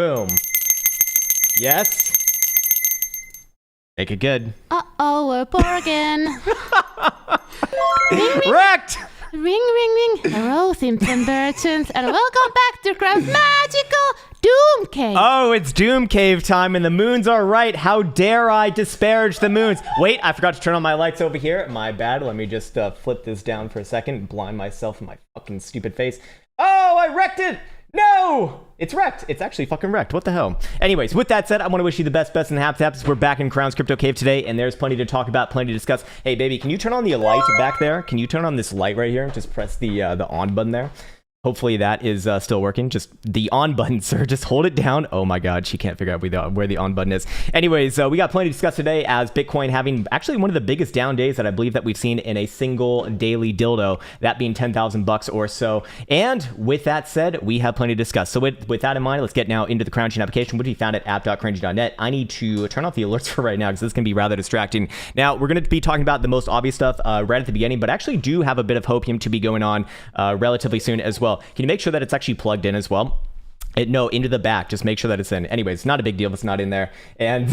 Boom. Yes. Make it good. Uh-oh, we're poor again. Ring, ring. Wrecked! Ring, ring, ring. Hello, Simpson Merchants, and welcome back to Krown's magical Doom Cave. Oh, it's Doom Cave time, and the moons are right. How dare I disparage the moons? Wait, I forgot to turn on my lights over here. My bad. Let me just flip this down for a second. Blind myself in my fucking stupid face. Oh, I wrecked it! No! It's wrecked. It's actually fucking wrecked. What the hell? Anyways, with that said, I want to wish you the best and haps. We're back in Krown's Crypto Cave today, and there's plenty to talk about, plenty to discuss. Hey, baby, can you turn on the light back there? Can you turn on this light right here? Just press the on button there. Hopefully that is still working. Just the on button, sir. Just hold it down. Oh my God, she can't figure out where the on button is. Anyways, we got plenty to discuss today as Bitcoin having actually one of the biggest down days that I believe that we've seen in a single daily dildo, that being 10,000 bucks or so. And with that said, we have plenty to discuss. So with that in mind, let's get now into the Krown Chain application, which we found at app.cringe.net. I need to turn off the alerts for right now because this can be rather distracting. Now, we're going to be talking about the most obvious stuff right at the beginning, but actually do have a bit of Hopium to be going on relatively soon as well. Can you make sure that it's actually plugged in as well? No, into the back. Just make sure that it's in. Anyways, it's not a big deal if it's not in there. And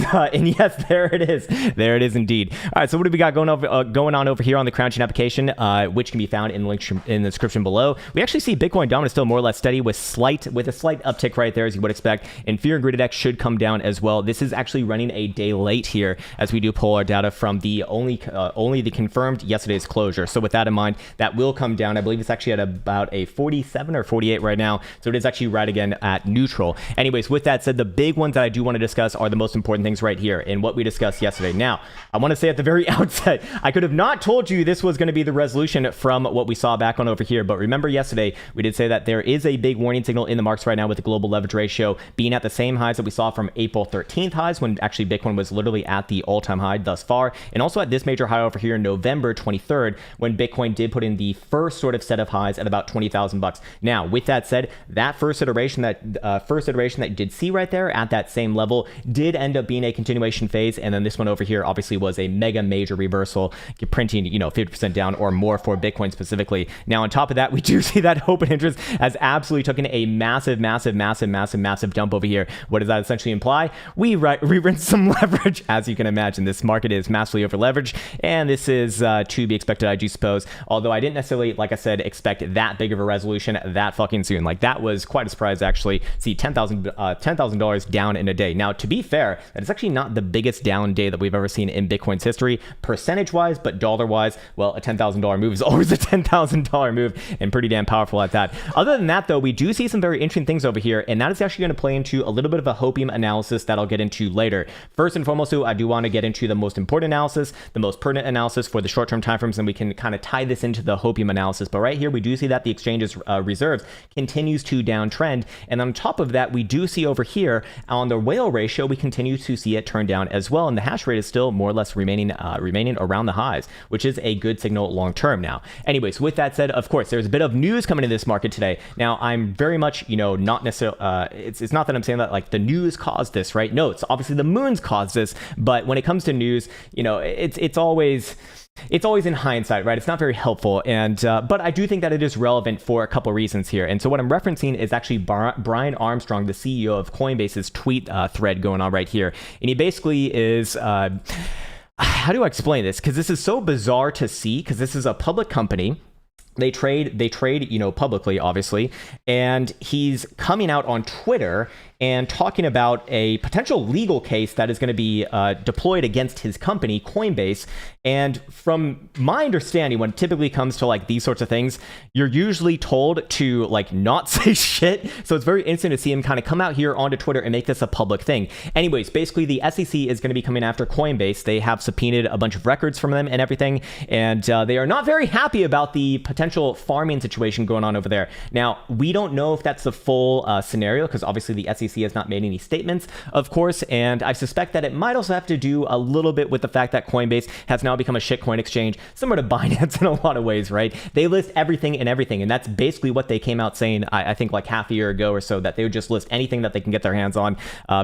yes, there it is. There it is indeed. All right, so what do we got going on over here on the Krown Chain application, which can be found in the link in the description below. We actually see Bitcoin dominance still more or less steady with a slight uptick right there, as you would expect. And Fear and Greed Index should come down as well. This is actually running a day late here as we do pull our data from the only the confirmed yesterday's closure. So with that in mind, that will come down. I believe it's actually at about a 47 or 48 right now. So it is actually right again at neutral. Anyways, with that said, the big ones that I do want to discuss are the most important things right here and what we discussed yesterday. Now, I want to say at the very outset, I could have not told you this was going to be the resolution from what we saw back on over here. But remember yesterday, we did say that there is a big warning signal in the markets right now with the global leverage ratio being at the same highs that we saw from April 13th highs when actually Bitcoin was literally at the all-time high thus far. And also at this major high over here in November 23rd when Bitcoin did put in the first sort of set of highs at about 20,000 bucks. Now, with that said, that first iteration that you did see right there at that same level did end up being a continuation phase, and then this one over here obviously was a mega major reversal, printing 50% down or more for Bitcoin specifically. Now on top of that, we do see that open interest has absolutely taken a massive dump over here. What does that essentially imply? We rinsed some leverage. As you can imagine, this market is massively over leveraged, and this is to be expected, I do suppose, although I didn't necessarily, like I said, expect that big of a resolution that fucking soon. Like, that was quite a surprise actually. See $10,000 down in a day. Now, to be fair, that is actually not the biggest down day that we've ever seen in Bitcoin's history, percentage-wise, but dollar-wise, well, a $10,000 move is always a $10,000 move, and pretty damn powerful at that. Other than that, though, we do see some very interesting things over here, and that is actually going to play into a little bit of a Hopium analysis that I'll get into later. First and foremost, though, I do want to get into the most important analysis, the most pertinent analysis for the short-term timeframes, and we can kind of tie this into the Hopium analysis. But right here, we do see that the exchange's reserves continues to downtrend, and on top of that, we do see over here on the whale ratio, we continue to see it turn down as well, and the hash rate is still more or less remaining around the highs, which is a good signal long term now. Anyways, with that said, of course, there's a bit of news coming in this market today. Now, I'm very much, not necessarily, it's not that I'm saying that like the news caused this, right? No, it's obviously the moons caused this, but when it comes to news, it's always in hindsight, right? It's not very helpful, and but I do think that it is relevant for a couple of reasons here. And so what I'm referencing is actually Brian Armstrong, the CEO of Coinbase's tweet thread going on right here. And he basically is... how do I explain this? Because this is so bizarre to see, because this is a public company. They trade, publicly, obviously, and he's coming out on Twitter and talking about a potential legal case that is going to be deployed against his company, Coinbase. And from my understanding, when it typically comes to like these sorts of things, you're usually told to like not say shit. So it's very interesting to see him kind of come out here onto Twitter and make this a public thing. Anyways, basically the SEC is going to be coming after Coinbase. They have subpoenaed a bunch of records from them and everything, and they are not very happy about the potential farming situation going on over there. Now, we don't know if that's the full scenario, because obviously the SEC has not made any statements, of course, and I suspect that it might also have to do a little bit with the fact that Coinbase has now become a shitcoin exchange, similar to Binance in a lot of ways, right? They list everything, and that's basically what they came out saying, I think like half a year ago or so, that they would just list anything that they can get their hands on,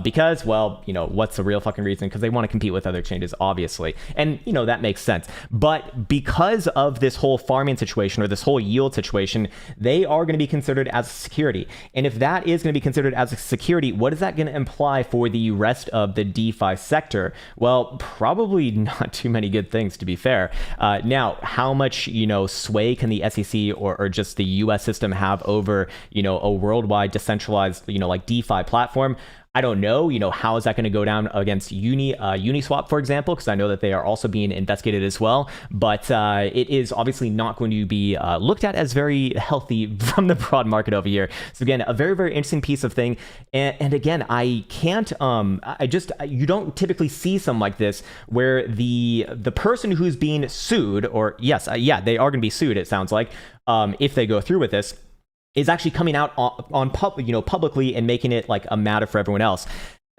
because, well, what's the real fucking reason? Because they want to compete with other exchanges, obviously, and that makes sense. But because of this whole farming situation, or this whole yield situation, they are going to be considered as a security, and if that is going to be considered as a security, security, what is that going to imply for the rest of the DeFi sector? Well, probably not too many good things, to be fair. Now, how much, sway can the SEC or just the US system have over, a worldwide decentralized, like DeFi platform? I don't know, how is that going to go down against Uniswap, for example, because I know that they are also being investigated as well. But it is obviously not going to be looked at as very healthy from the broad market over here. So again, a very, very interesting piece of thing. And again, I can't, you don't typically see something like this where the person who's being sued, or yes, they are going to be sued, it sounds like, if they go through with this, is actually coming out publicly and making it like a matter for everyone else.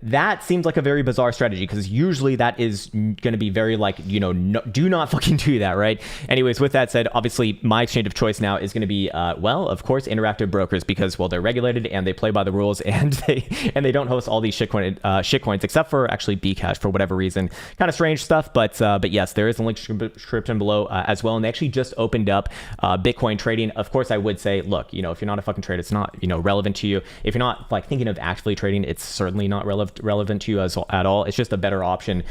That seems like a very bizarre strategy, because usually that is going to be very like, no, do not fucking do that, right? Anyways, with that said, obviously my exchange of choice now is going to be, of course, Interactive Brokers, because, well, they're regulated and they play by the rules, and they don't host all these shitcoins, except for actually Bcash for whatever reason. Kind of strange stuff, but yes, there is a link description below as well, and they actually just opened up Bitcoin trading. Of course, I would say, look, if you're not a fucking trader, it's not relevant to you. If you're not like thinking of actually trading, it's certainly not relevant to you at all. It's just a better option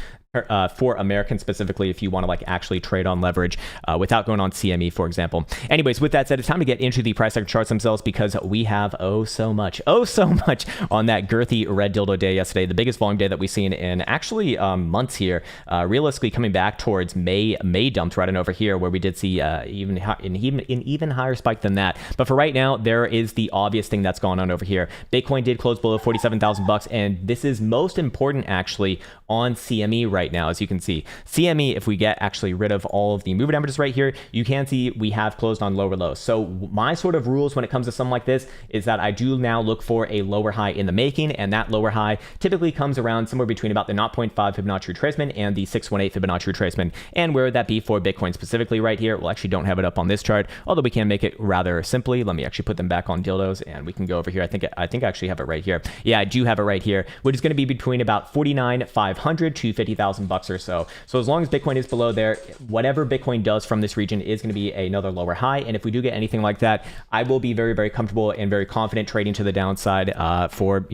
for Americans specifically if you want to like actually trade on leverage without going on CME, for example. Anyways, with that said, it's time to get into the price action charts themselves, because we have so much on that girthy red dildo day yesterday, the biggest volume day that we've seen in actually months here. Realistically, coming back towards May dumped right on over here, where we did see even higher spike than that. But for right now, there is the obvious thing that's gone on over here. Bitcoin did close below $47,000, and this is most important actually on CME right now. As you can see, CME, if we get actually rid of all of the moving averages right here, you can see we have closed on lower lows. So my sort of rules when it comes to something like this is that I do now look for a lower high in the making, and that lower high typically comes around somewhere between about the 0.5 Fibonacci retracement and the 618 Fibonacci retracement. And where would that be for Bitcoin specifically right here? Well, actually don't have it up on this chart, although we can make it rather simply. Let me actually put them back on dildos, and we can go over here. I think I actually have it right here. Yeah, I do have it right here, which is going to be between about 49,500 to 50,000 bucks or so. So as long as Bitcoin is below there, whatever Bitcoin does from this region is going to be another lower high. And if we do get anything like that, I will be very, very comfortable and very confident trading to the downside for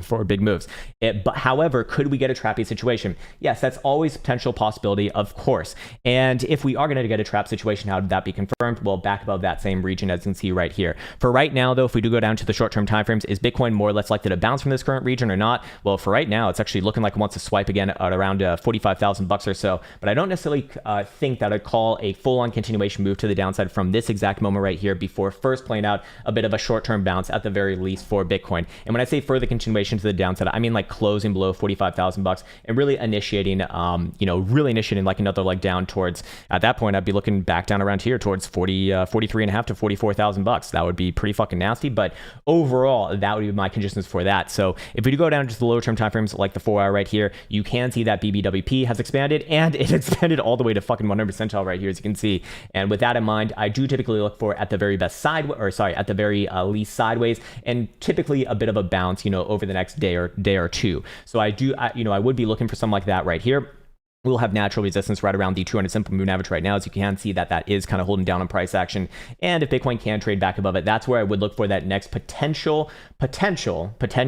for big moves. But however, could we get a trappy situation? Yes, that's always a potential possibility, of course. And if we are going to get a trap situation, how did that be confirmed? Well, back above that same region, as you can see right here. For right now, though, if we do go down to the short-term timeframes, is Bitcoin more or less likely to bounce from this current region or not? Well, for right now, it's actually looking like it wants to swipe again at around 45,000 bucks or so. But I don't necessarily think that I'd call a full-on continuation move to the downside from this exact moment right here before first playing out a bit of a short-term bounce at the very least for Bitcoin. And when I say further continuation to the downside, I mean like closing below 45,000 bucks and really initiating, like another leg down towards, at that point, I'd be looking back down around here towards 43.5 to 44,000 bucks. That would be pretty fucking nasty. But overall, that would be my conditions for that. So if we do go down to the lower term timeframes, like the 4 hour right here, you can see that BBWP has expanded, and it expanded all the way to fucking 100 percentile right here, as you can see. And with that in mind, I do typically look for at the very best at the very least sideways, and typically a bit of a bounce, over the next day or two. So I would be looking for something like that right here. We'll have natural resistance right around the 200 simple moving average right now. As you can see, that is kind of holding down on price action. And if Bitcoin can trade back above it, that's where I would look for that next potential trappy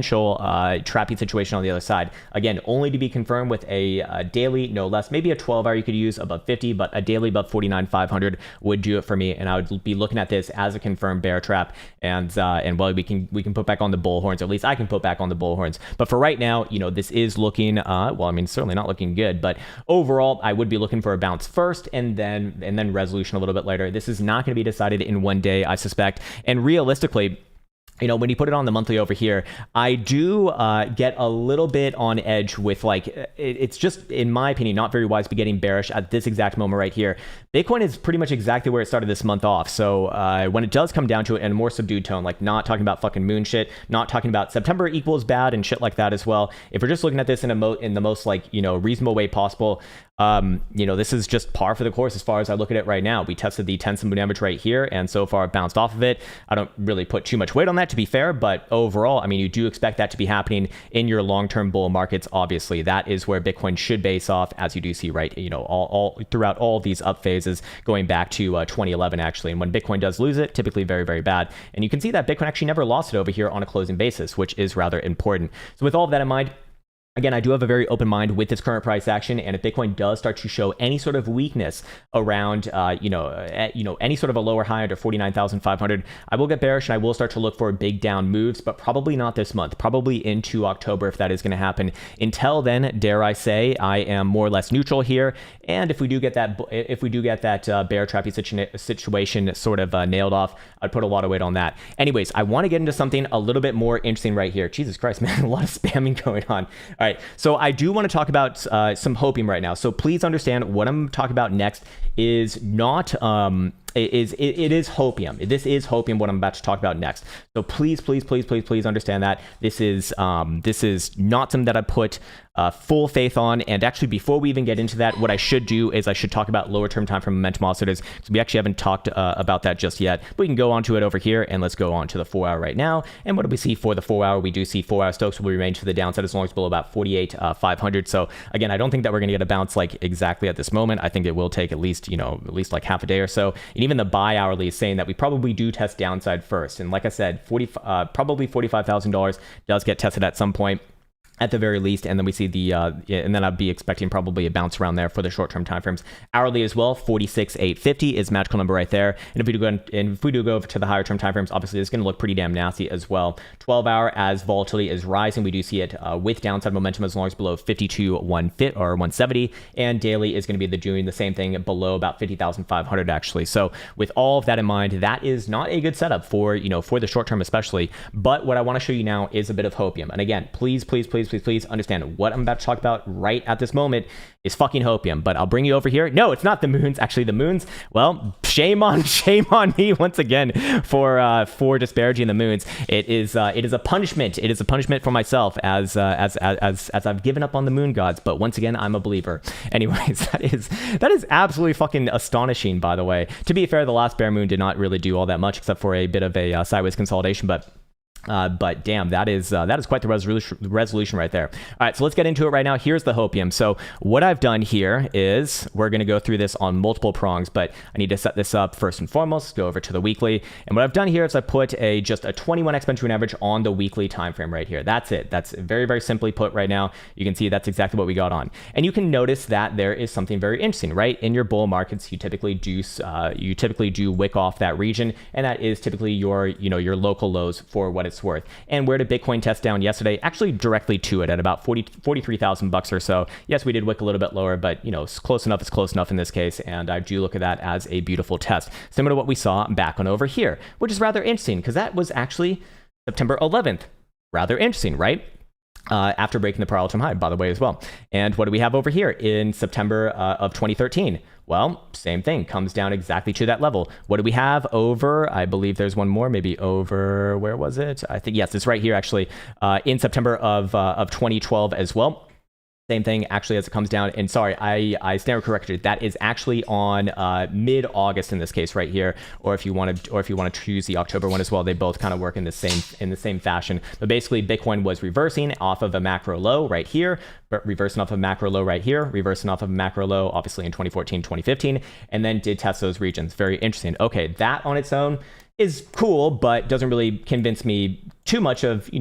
situation on the other side. Again, only to be confirmed with a daily, no less, maybe a 12 hour you could use above 50, but a daily above 49,500 would do it for me. And I would be looking at this as a confirmed bear trap. And well, we can put back on the bull horns, or at least I can put back on the bull horns. But for right now, this is looking, certainly not looking good, but overall, I would be looking for a bounce first and then resolution a little bit later. This is not going to be decided in one day, I suspect. And realistically, when you put it on the monthly over here, I do get a little bit on edge with it's just, in my opinion, not very wise to be getting bearish at this exact moment right here. Bitcoin is pretty much exactly where it started this month off. So when it does come down to it in a more subdued tone, like not talking about fucking moon shit, not talking about September equals bad and shit like that as well. If we're just looking at this in the most reasonable way possible, this is just par for the course as far as I look at it right now. We tested the 10 moving average right here, and so far it bounced off of it. I don't really put too much weight on that that, to be fair, but overall, I mean, you do expect that to be happening in your long-term bull markets. Obviously, that is where Bitcoin should base off, as you do see, right? You know, all throughout all these up phases going back to 2011, actually. And when Bitcoin does lose it, typically very, very bad. And you can see that Bitcoin actually never lost it over here on a closing basis, which is rather important. So with all of that in mind, again, I do have a very open mind with this current price action, and if Bitcoin does start to show any sort of weakness around, any sort of a lower high under 49,500, I will get bearish and I will start to look for big down moves, but probably not this month, probably into October if that is going to happen. Until then, dare I say, I am more or less neutral here, and if we do get that, bear trappy situation sort of nailed off, I'd put a lot of weight on that. Anyways, I want to get into something a little bit more interesting right here. Jesus Christ, man, a lot of spamming going on. All right, so I do want to talk about some Hopium right now. So please understand what I'm talking about next is not it is Hopium. This is Hopium, what I'm about to talk about next. So please understand that this is not something that I put full faith on. And actually, before we even get into that, what I should do is I should talk about lower term time frame momentum oscillators. So we actually haven't talked about that just yet, but we can go on to it over here, and let's go on to the 4 hour right now. And what do we see for the 4 hour? We do see 4 hour Stokes will remain to the downside as long as below about 48,500. So again, I don't think that we're going to get a bounce like exactly at this moment. I think it will take at least like half a day or so. And even the buy hourly is saying that we probably do test downside first. And like I said, probably $45,000 does get tested at some point, at the very least, and then we see and then I'd be expecting probably a bounce around there for the short-term timeframes. Hourly as well, 46,850 is magical number right there. And if we do go over to the higher-term timeframes, obviously it's going to look pretty damn nasty as well. 12-hour, as volatility is rising, we do see it with downside momentum as long as below 170, and daily is going to be doing the same thing below about 50,500 actually. So with all of that in mind, that is not a good setup for the short term especially. But what I want to show you now is a bit of Hopium. And again, please understand what I'm about to talk about right at this moment is fucking Hopium. But I'll bring you over here. No, it's not the moons. Actually, the moons, well, shame on me once again for disparaging the moons. It is a punishment. It is a punishment for myself as I've given up on the moon gods. But once again, I'm a believer. Anyways, that is absolutely fucking astonishing, by the way. To be fair, the last bear moon did not really do all that much except for a bit of a sideways consolidation, but damn, that is quite the resolution right there. All right, so let's get into it right now. Here's the Hopium. So what I've done here is we're going to go through this on multiple prongs, but I need to set this up first and foremost. Go over to the weekly, and what I've done here is I put just a 21 exponential average on the weekly time frame right here. That's it. That's very, very simply put right now. You can see that's exactly what we got on, and you can notice that there is something very interesting, right? In your bull markets, you typically do wick off that region, and that is typically your local lows for what it's worth. And where did Bitcoin test down yesterday? Actually directly to it at about 43,000 bucks or so. Yes, we did wick a little bit lower, but it's close enough. It's close enough in this case, and I do look at that as a beautiful test, similar to what we saw back on over here, which is rather interesting because that was actually September 11th. Rather interesting, right? After breaking the prior all-time high, by the way, as well. And what do we have over here in September of 2013? Well, same thing, comes down exactly to that level. What do we have over? I believe there's one more, maybe over, where was it? I think, yes, it's right here actually, in September of 2012 as well. Same thing actually as it comes down. And sorry, I stand corrected. That is actually on mid-August in this case right here. Or if you want to choose the October one as well, they both kind of work in the same fashion. But basically, Bitcoin was reversing off of a macro low right here, but reversing off of a macro low right here, reversing off of a macro low, obviously in 2014, 2015, and then did test those regions. Very interesting. Okay, that on its own is cool, but doesn't really convince me too much of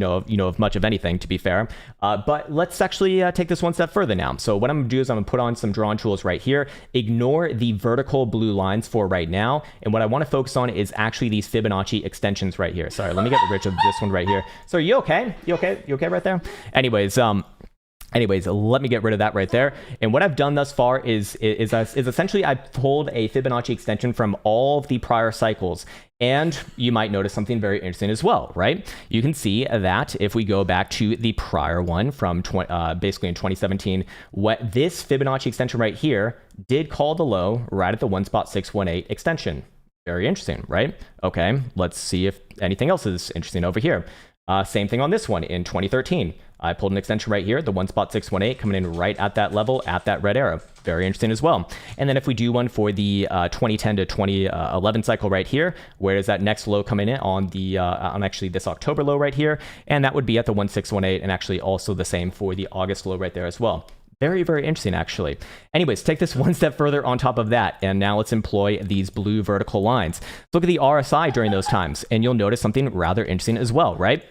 much of anything, to be fair. But let's actually take this one step further now. So what I'm gonna do is I'm gonna put on some drawn tools right here. Ignore the vertical blue lines for right now, and what I want to focus on is actually these Fibonacci extensions right here. Sorry, let me get rid of this one right here. So are you okay? You okay right there? Anyways, let me get rid of that right there. And what I've done thus far is essentially I've pulled a Fibonacci extension from all of the prior cycles. And you might notice something very interesting as well, right? You can see that if we go back to the prior one from basically in 2017, what this Fibonacci extension right here did call the low right at the 1.618 extension. Very interesting, right? Okay, let's see if anything else is interesting over here. Same thing on this one in 2013. I pulled an extension right here, the 1.618 coming in right at that level, at that red arrow. Very interesting as well. And then if we do one for the 2010 to 2011 cycle right here, where does that next low coming in on the on actually this October low right here? And that would be at the 1.618, and actually also the same for the August low right there as well. Very, very interesting, actually. Anyways, take this one step further on top of that, and now let's employ these blue vertical lines. Look at the RSI during those times, and you'll notice something rather interesting as well, right?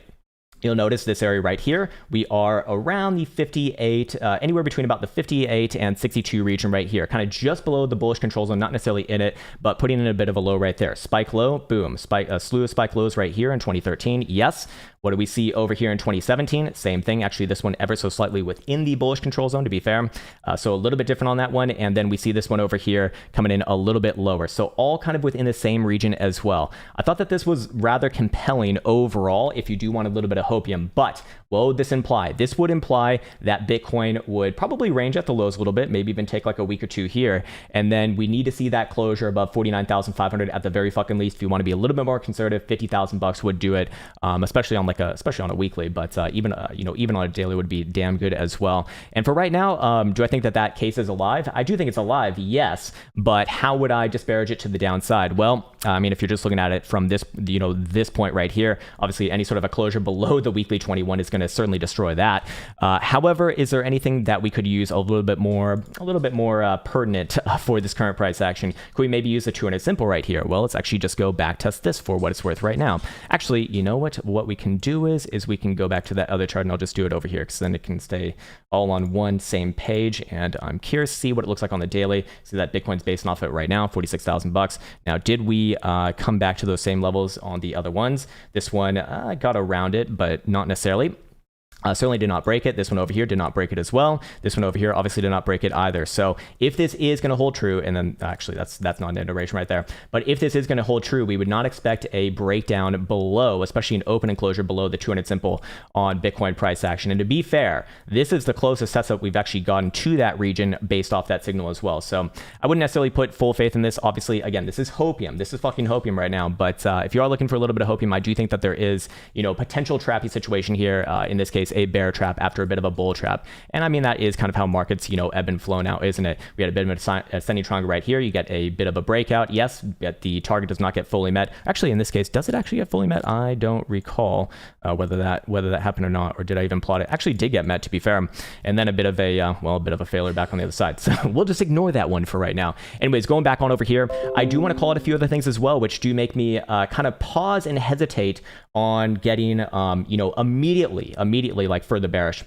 You'll notice this area right here, we are around the 58, anywhere between about the 58 and 62 region right here, kind of just below the bullish control zone, not necessarily in it, but putting in a bit of a low right there. Spike low, boom, spike, a slew of spike lows right here in 2013, yes. What do we see over here in 2017? Same thing, actually this one ever so slightly within the bullish control zone, to be fair. So a little bit different on that one, and then we see this one over here coming in a little bit lower. So all kind of within the same region as well. I thought that this was rather compelling overall if you do want a little bit of Hopium, but what would this imply? This would imply that Bitcoin would probably range at the lows a little bit, maybe even take like a week or two here, and then we need to see that closure above 49,500 at the very fucking least. If you want to be a little bit more conservative, 50,000 bucks would do it, especially on especially on a weekly, but even even on a daily would be damn good as well. And for right now, do I think that that case is alive? I do think it's alive, yes, but how would I disparage it to the downside? Well, I mean, if you're just looking at it from this, this point right here, obviously any sort of a closure below the weekly 21 is going to certainly destroy that. However, is there anything that we could use a little bit more pertinent for this current price action? Could we maybe use the 200 simple right here? Well, let's actually just go back test this for what it's worth right now. Actually, you know what we can do is we can go back to that other chart, and I'll just do it over here because then it can stay all on one same page. And I'm curious to see what it looks like on the daily. See that Bitcoin's based off it right now, 46,000 bucks. Now, did we come back to those same levels on the other ones? This one got around it, but not necessarily. Certainly did not break it. This one over here did not break it as well. This one over here obviously did not break it either. So if this is going to hold true, and then actually that's not an iteration right there, but if this is going to hold true, we would not expect a breakdown below, especially an open and closure below the 200 simple on Bitcoin price action. And to be fair, this is the closest setup we've actually gotten to that region based off that signal as well. So I wouldn't necessarily put full faith in this. Obviously, again, this is Hopium. This is fucking Hopium right now. But if you are looking for a little bit of Hopium, I do think that there is, potential trappy situation here. In this case, a bear trap after a bit of a bull trap. And I mean, that is kind of how markets, ebb and flow now, isn't it? We had a bit of an ascending triangle right here. You get a bit of a breakout. Yes, but the target does not get fully met. Actually, in this case, does it actually get fully met? I don't recall whether that happened or not, or did I even plot it? Actually did get met, to be fair. And then a bit of a failure back on the other side. So we'll just ignore that one for right now. Anyways, going back on over here, I do want to call out a few other things as well, which do make me kind of pause and hesitate on getting, immediately like further bearish.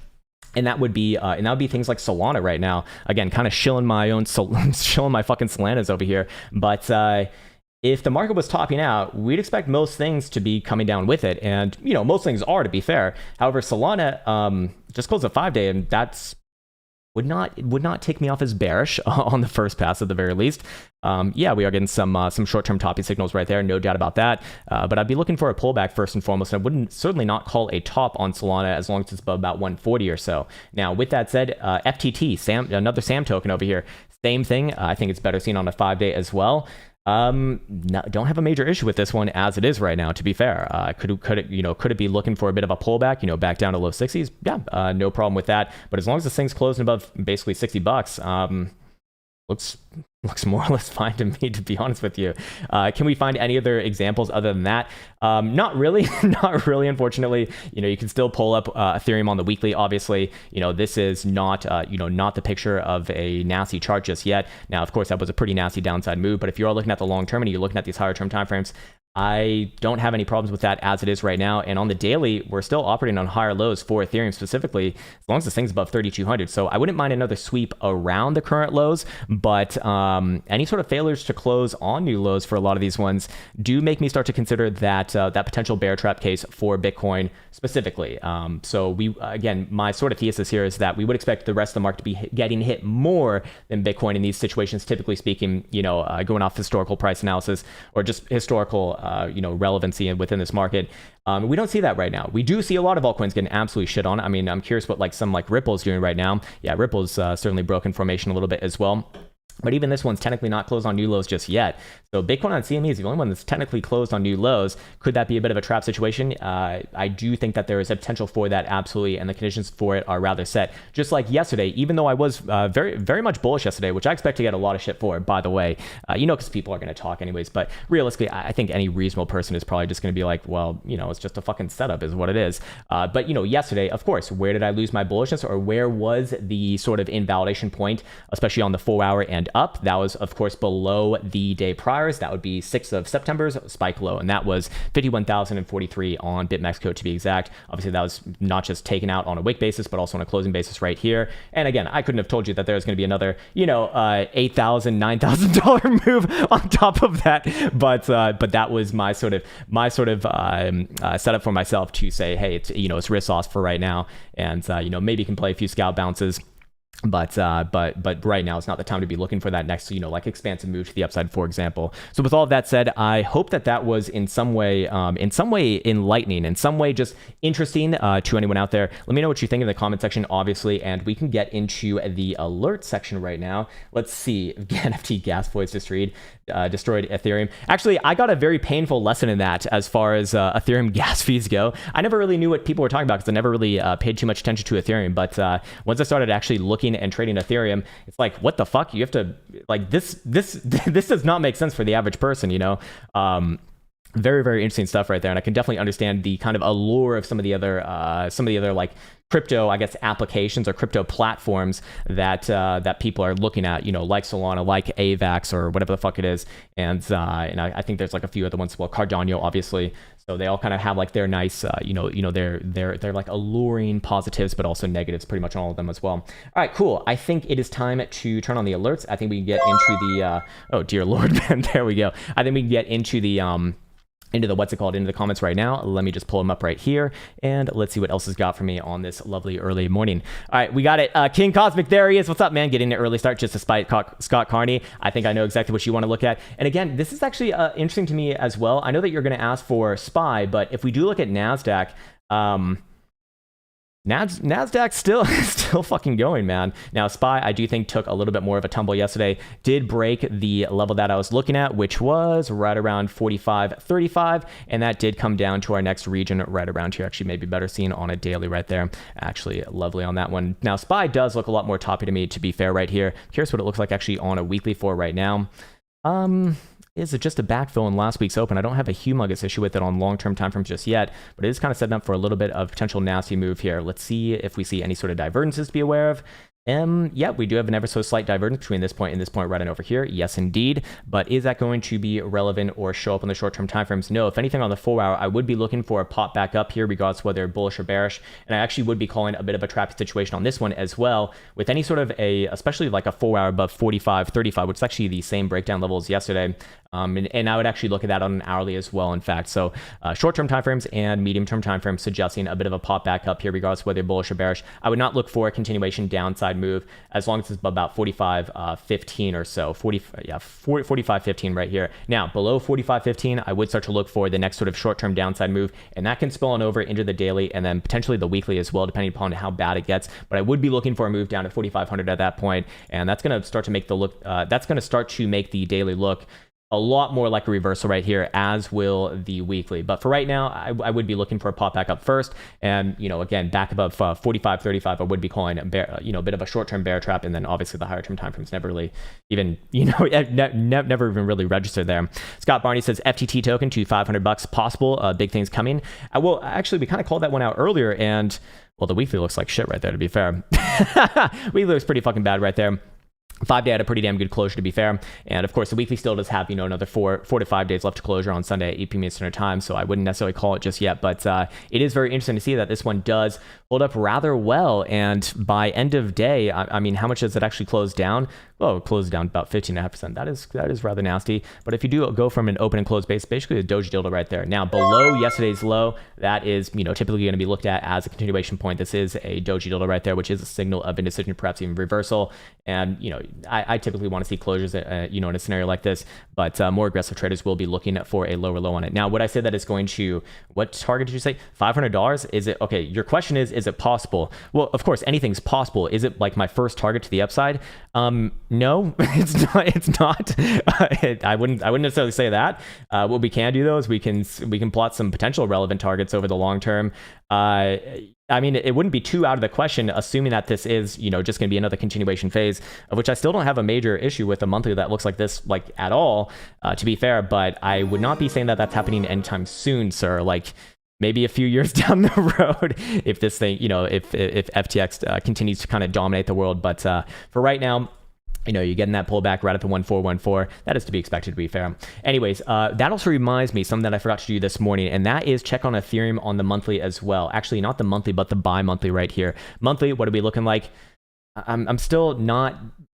And that would be things like Solana right now. Again, kind of shilling my fucking Solanas over here. But if the market was topping out, we'd expect most things to be coming down with it. And, most things are, to be fair. However, Solana just closed a 5-day, and that's would not take me off as bearish on the first pass at the very least. Yeah, we are getting some short-term topping signals right there, no doubt about that. But I'd be looking for a pullback first and foremost. And I wouldn't certainly not call a top on Solana as long as it's above about 140 or so. Now, with that said, FTT, another SAM token over here, same thing. I think it's better seen on a 5-day as well. Don't have a major issue with this one as it is right now, to be fair. Could it be looking for a bit of a pullback, back down to low 60s? Yeah, no problem with that. But as long as this thing's closing above basically $60, looks more or less fine to me, to be honest with you. Can we find any other examples other than that? Not really, unfortunately. You can still pull up Ethereum on the weekly. Obviously, this is not the picture of a nasty chart just yet. Now, of course, that was a pretty nasty downside move, but if you are looking at the long term and you're looking at these higher term timeframes, I don't have any problems with that as it is right now. And on the daily, we're still operating on higher lows for Ethereum specifically, as long as this thing's above 3,200. So I wouldn't mind another sweep around the current lows, but any sort of failures to close on new lows for a lot of these ones do make me start to consider that potential bear trap case for Bitcoin specifically. So again, my sort of thesis here is that we would expect the rest of the market to be getting hit more than Bitcoin in these situations, typically speaking, going off historical price analysis or just historical relevancy within this market. We don't see that right now. We do see a lot of altcoins getting absolutely shit on. I mean, I'm curious what some Ripple's doing right now. Yeah, Ripple's certainly broken formation a little bit as well. But even this one's technically not closed on new lows just yet. So Bitcoin on CME is the only one that's technically closed on new lows. Could that be a bit of a trap situation? I do think that there is a potential for that, absolutely, and the conditions for it are rather set. Just like yesterday, even though I was very much bullish yesterday, which I expect to get a lot of shit for, by the way, because people are going to talk anyways. But realistically, I think any reasonable person is probably just going to be like, well, it's just a fucking setup is what it is. But yesterday, of course, where did I lose my bullishness, or where was the sort of invalidation point, especially on the 4-hour and up? That was, of course, below the day priors. That would be 6th of September's spike low, and that was 51,043 on BitMEXCO to be exact. Obviously, that was not just taken out on a wick basis, but also on a closing basis right here. And again, I couldn't have told you that there was going to be another, $8,000, $9,000 move on top of that. But that was my sort of setup for myself to say, hey, it's risk off for right now, and maybe you can play a few scalp bounces. But right now it's not the time to be looking for that next, expansive move to the upside, for example. So with all of that said, I hope that was in some way enlightening, in some way just interesting to anyone out there. Let me know what you think in the comment section, obviously, and we can get into the alert section right now. Let's see. NFT gas voice destroyed Ethereum. Actually, I got a very painful lesson in that as far as Ethereum gas fees go. I never really knew what people were talking about because I never really paid too much attention to Ethereum. But once I started actually looking and trading Ethereum, it's like, what the fuck? You have to, like, this does not make sense for the average person, very, very interesting stuff right there. And I can definitely understand the kind of allure of some of the other like crypto, I guess, applications or crypto platforms that people are looking at, like Solana, like AVAX, or whatever the fuck it is. And I think there's like a few other ones as well, Cardano, obviously. So they all kind of have like their nice, they're like alluring positives, but also negatives pretty much on all of them as well. All right, cool. I think it is time to turn on the alerts. I think we can get into the, oh dear Lord, man, there we go. I think we can get into the, into the comments right now. Let me just pull them up right here, and let's see what else has got for me on this lovely early morning. All right, we got it. King Cosmic, there he is. What's up, man? Getting an early start just despite Scott Carney. I think I know exactly what you want to look at. And again, this is actually interesting to me as well. I know that you're going to ask for SPY, but if we do look at NASDAQ, NASDAQ still fucking going, man. Now, SPY, I do think took a little bit more of a tumble yesterday. Did break the level that I was looking at, which was right around 45.35, and that did come down to our next region right around here. Actually, maybe better seen on a daily right there. Actually, lovely on that one. Now, SPY does look a lot more toppy to me, to be fair, right here. Here's what it looks like actually on a weekly for right now. Is it just a backfill in last week's open? I don't have a humongous issue with it on long-term time frames just yet, but it is kind of setting up for a little bit of potential nasty move here. Let's see if we see any sort of divergences to be aware of. Yeah, we do have an ever so slight divergence between this point and this point right on over here. Yes, indeed. But is that going to be relevant or show up on the short-term timeframes? No. If anything, on the 4-hour, I would be looking for a pop back up here, regardless of whether bullish or bearish. And I actually would be calling a bit of a trappy situation on this one as well, with any sort of especially like a 4-hour above 45.35, which is actually the same breakdown level as yesterday. And I would actually look at that on an hourly as well, in fact. So short-term timeframes and medium-term timeframes suggesting a bit of a pop back up here, regardless of whether bullish or bearish. I would not look for a continuation downside move as long as it's about 45.15 or so. 45.15 right here. Now, below 45.15, I would start to look for the next sort of short-term downside move, and that can spill on over into the daily and then potentially the weekly as well, depending upon how bad it gets. But I would be looking for a move down to 4,500 at that point, and that's going to start to make the daily look a lot more like a reversal right here, as will the weekly. But for right now, I would be looking for a pop back up first. And, again, back above 45.35, I would be calling a bit of a short-term bear trap. And then obviously the higher term time frames never really even, never even really registered there. Scott Barney says FTT token to $500 possible. Big things coming. Well, actually, we kind of called that one out earlier, and well, the weekly looks like shit right there, to be fair. Weekly looks pretty fucking bad right there. 5-day had a pretty damn good closure, to be fair. And of course, the weekly still does have, another 4 to 5 days left to closure on Sunday at 8 p.m. Eastern time. So I wouldn't necessarily call it just yet, but it is very interesting to see that this one does hold up rather well. And by end of day, I mean, how much does it actually close down? Well, it closed down about 15.5%. That is rather nasty. But if you do go from an open and close base, basically a doji dildo right there. Now, below yesterday's low, that is, typically going to be looked at as a continuation point. This is a doji dildo right there, which is a signal of indecision, perhaps even reversal. And, I typically want to see closures, in a scenario like this, but more aggressive traders will be looking for a lower low on it. Now, would I say that it's going to, what target did you say? $500? Is it, okay, your question is it possible? Well, of course, anything's possible. Is it like my first target to the upside? No, it's not. I wouldn't necessarily say that. What we can do though is we can plot some potential relevant targets over the long term. I mean, it wouldn't be too out of the question, assuming that this is, just going to be another continuation phase, of which I still don't have a major issue with a monthly that looks like this, like at all, to be fair. But I would not be saying that that's happening anytime soon, sir. Like maybe a few years down the road, if this thing, if FTX continues to kind of dominate the world. But for right now, you're getting that pullback right at the 1414. That is to be expected, to be fair. Anyways, that also reminds me something that I forgot to do this morning, and that is check on Ethereum on the monthly as well. Actually, not the monthly, but the bi-monthly right here. Monthly, what are we looking like? I'm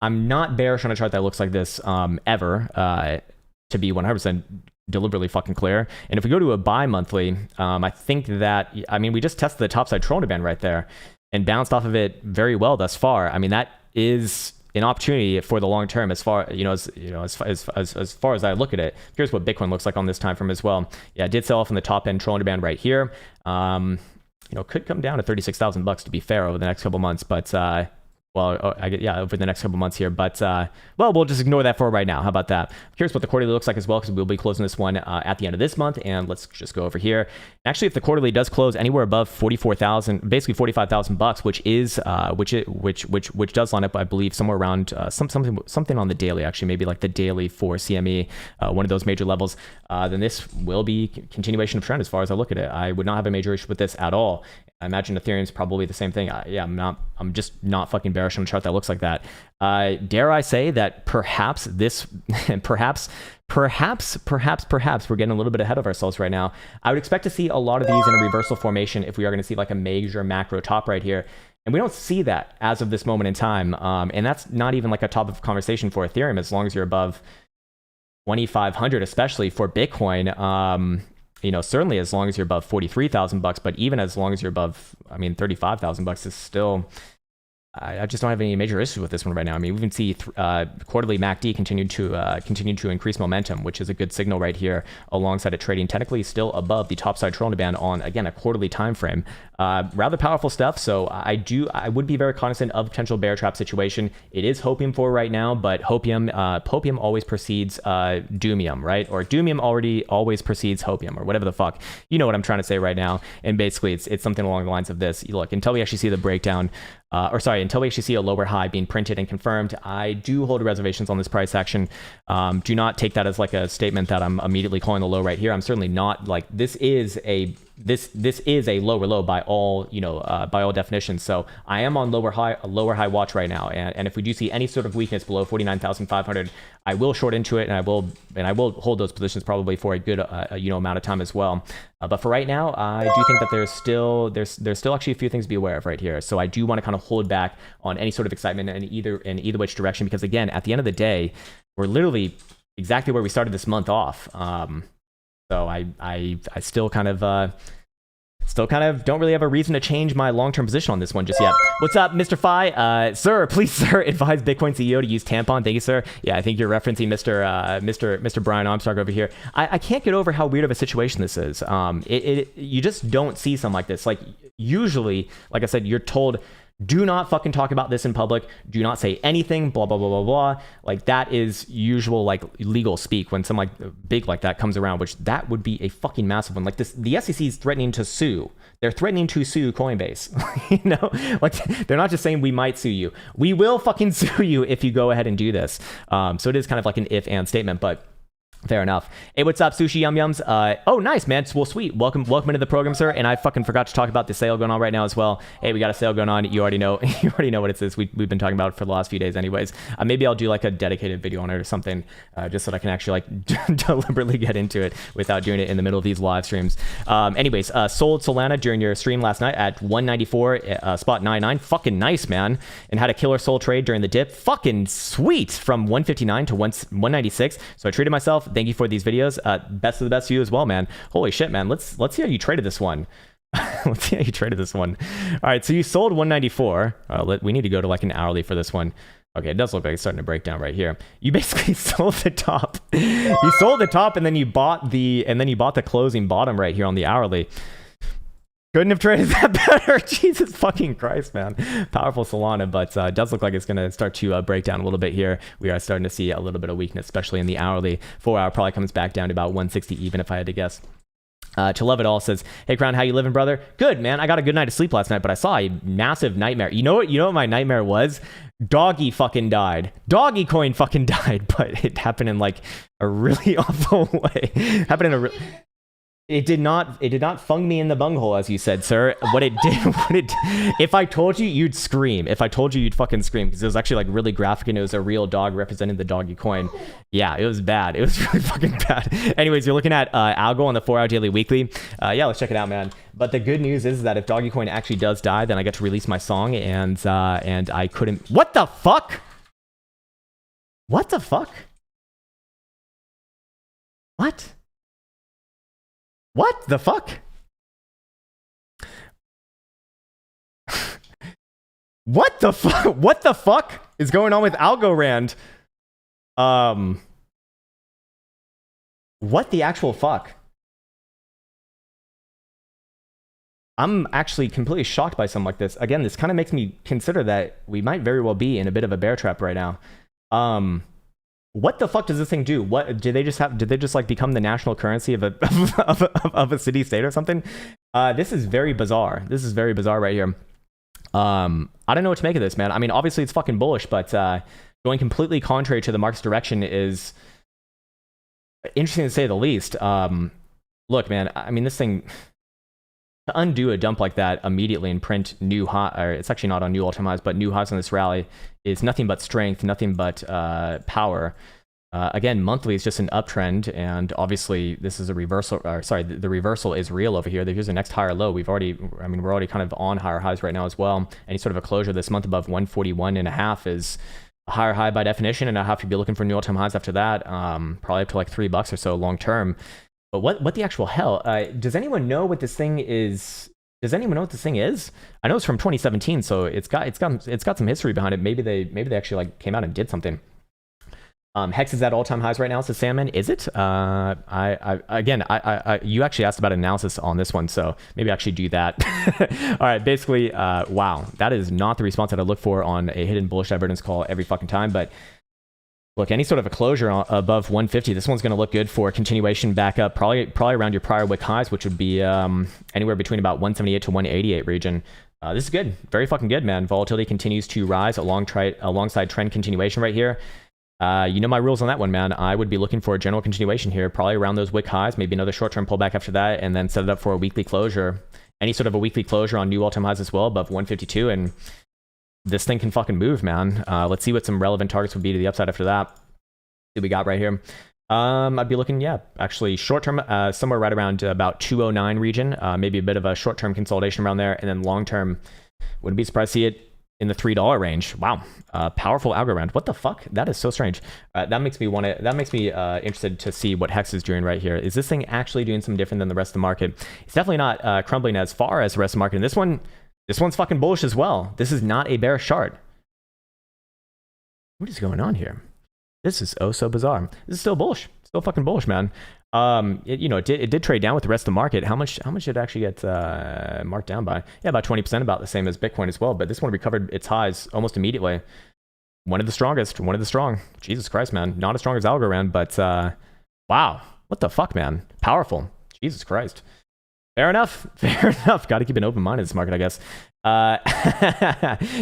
not bearish on a chart that looks like this ever, to be 100% deliberately fucking clear. And if we go to a bi-monthly, I think that, we just tested the topside Krown band right there and bounced off of it very well thus far. That is an opportunity for the long term, as far as far as I look at it. Here's what Bitcoin looks like on this time frame as well. Yeah, it did sell off in the top end Krown band right here. Could come down to $36,000 to be fair over the next couple months, but over the next couple months here. But we'll just ignore that for right now. How about that? Here's what the quarterly looks like as well, because we'll be closing this one at the end of this month. And let's just go over here. Actually, if the quarterly does close anywhere above 44,000, basically $45,000, which does line up, I believe, somewhere around something on the daily. Actually, maybe like the daily for CME, one of those major levels. Then this will be continuation of trend as far as I look at it. I would not have a major issue with this at all. I imagine Ethereum's probably the same thing. I'm just not fucking bearish on a chart that looks like that. Dare I say that perhaps this, perhaps we're getting a little bit ahead of ourselves right now. I would expect to see a lot of these in a reversal formation if we are going to see like a major macro top right here. And we don't see that as of this moment in time. And that's not even like a top of conversation for Ethereum, as long as you're above 2,500, especially for Bitcoin. Certainly as long as you're above $43,000, but even as long as you're above, $35,000 is still, I just don't have any major issues with this one right now. We can see quarterly MACD continue to increase momentum, which is a good signal right here, alongside it trading technically still above the topside Krown band on, again, a quarterly time frame. Rather powerful stuff. So I would be very cognizant of potential bear trap situation. It is Hopium for right now, but Hopium always precedes Doomium, right? Or Doomium always precedes Hopium, or whatever the fuck. You know what I'm trying to say right now. And basically, it's something along the lines of this. Look, until we actually see the breakdown, until we actually see a lower high being printed and confirmed, I do hold reservations on this price action. Do not take that as like a statement that I'm immediately calling the low right here. I'm certainly not. Like, this is a lower low by all definitions. So I am on lower high watch right now. And if we do see any sort of weakness below 49,500, I will short into it, and I will hold those positions probably for a good amount of time as well. But for right now, I do think that there's still actually a few things to be aware of right here. So I do want to kind of hold back on any sort of excitement in either which direction, because again, at the end of the day, we're literally exactly where we started this month off. So I still kind of don't really have a reason to change my long-term position on this one just yet. What's up, Mr. Phi? Sir, please, sir, advise Bitcoin CEO to use tampon. Thank you, sir. Yeah, I think you're referencing Mr. Brian Armstrong over here. I can't get over how weird of a situation this is. You just don't see something like this. Like, usually, like I said, you're told, do not fucking talk about this in public. Do not say anything, blah, blah, blah, blah, blah. Like, that is usual, like, legal speak when something like big like that comes around, which that would be a fucking massive one. Like, this, the SEC is threatening to sue. They're threatening to sue Coinbase. Like, they're not just saying we might sue you. We will fucking sue you if you go ahead and do this. So it is kind of like an if and statement, but fair enough. Hey, what's up, Sushi Yum Yums? Oh, nice, man. Well, sweet. Welcome into the program, sir. And I fucking forgot to talk about the sale going on right now as well. Hey, we got a sale going on. You already know. You already know what it is. We've been talking about it for the last few days, anyways. Maybe I'll do like a dedicated video on it or something, just so that I can actually like deliberately get into it without doing it in the middle of these live streams. Anyways, sold Solana during your stream last night at 194 spot 99. Fucking nice, man. And had a killer soul trade during the dip. Fucking sweet, from 159 to 196. So I treated myself. Thank you for these videos. Best of the best to you as well, man. Holy shit, man. Let's see how you traded this one. Let's see how you traded this one. All right, so you sold 194. We need to go to like an hourly for this one. Okay, it does look like it's starting to break down right here. You basically sold the top. You sold the top and then you bought the closing bottom right here on the hourly. Couldn't have traded that better. Jesus fucking Christ, man. Powerful Solana, but it does look like it's going to start to break down a little bit here. We are starting to see a little bit of weakness, especially in the hourly. 4 hour probably comes back down to about 160 even if I had to guess. To Love It All says, hey Krown, how you living, brother? Good, man. I got a good night of sleep last night, but I saw a massive nightmare. You know what my nightmare was? Doggy fucking died. Doggy coin fucking died, but it happened in like a really awful way. It did not fung me in the bunghole, as you said, sir. If I told you, you'd scream. If I told you, you'd fucking scream, because it was actually like really graphic and it was a real dog representing the doggy coin. Yeah, it was bad. It was really fucking bad. Anyways, you're looking at algo on the 4 hour daily weekly. Yeah, let's check it out, man. But the good news is that if doggy coin actually does die, then I get to release my song, and I couldn't. What the fuck? What the fuck? What? What the fuck? What the fuck? What the fuck is going on with Algorand? What the actual fuck? I'm actually completely shocked by something like this. Again, this kind of makes me consider that we might very well be in a bit of a bear trap right now. What the fuck does this thing do? What did they just like become the national currency of a of a city state or something? This is very bizarre. This is very bizarre right here. I don't know what to make of this, man. I mean, obviously it's fucking bullish, but going completely contrary to the market's direction is interesting to say the least. Look, man. I mean, this thing, to undo a dump like that immediately and print new high, or it's actually not on new all-time highs, but new highs on this rally is nothing but strength, nothing but power. Again, monthly is just an uptrend, and obviously this is a reversal. Or sorry, the reversal is real over here. Here's the next higher low. We're already kind of on higher highs right now as well. Any sort of a closure this month above 141.5 is a higher high by definition, and I'll have to be looking for new all-time highs after that. Probably up to like $3 or so long term. But what the actual hell? Does anyone know what this thing is? Does anyone know what this thing is? I know it's from 2017, so it's got some history behind it. Maybe they actually like came out and did something. Hex is at all-time highs right now, says Salmon. Is it? You actually asked about analysis on this one, so maybe I actually do that. All right, basically, wow, that is not the response that I look for on a hidden bullish divergence call every fucking time, but look, any sort of a closure above 150, this one's going to look good for continuation back up, probably around your prior wick highs, which would be anywhere between about 178 to 188 region. This is good. Very fucking good, man. Volatility continues to rise alongside trend continuation right here. You know my rules on that one, man. I would be looking for a general continuation here, probably around those wick highs, maybe another short-term pullback after that, and then set it up for a weekly closure. Any sort of a weekly closure on new all-time highs as well, above 152, and this thing can fucking move, man. Let's see what some relevant targets would be to the upside after that. See what we got right here. I'd be looking, yeah, actually short-term, somewhere right around about 209 region, maybe a bit of a short-term consolidation around there, and then long-term, wouldn't be surprised to see it in the $3 range. Wow, powerful algo round. What the fuck? That is so strange. That makes me interested to see what Hex is doing right here. Is this thing actually doing something different than the rest of the market? It's definitely not crumbling as far as the rest of the market. And this one's fucking bullish as well. This is not a bearish chart. What is going on here? This is oh so bizarre. This is still bullish. Still fucking bullish, man. It did trade down with the rest of the market. How much did it actually get marked down by? Yeah, about 20%, about the same as Bitcoin as well. But this one recovered its highs almost immediately. One of the strongest. One of the strong. Jesus Christ, man. Not as strong as Algorand, but wow. What the fuck, man? Powerful. Jesus Christ. Fair enough. Fair enough. Got to keep an open mind in this market, I guess.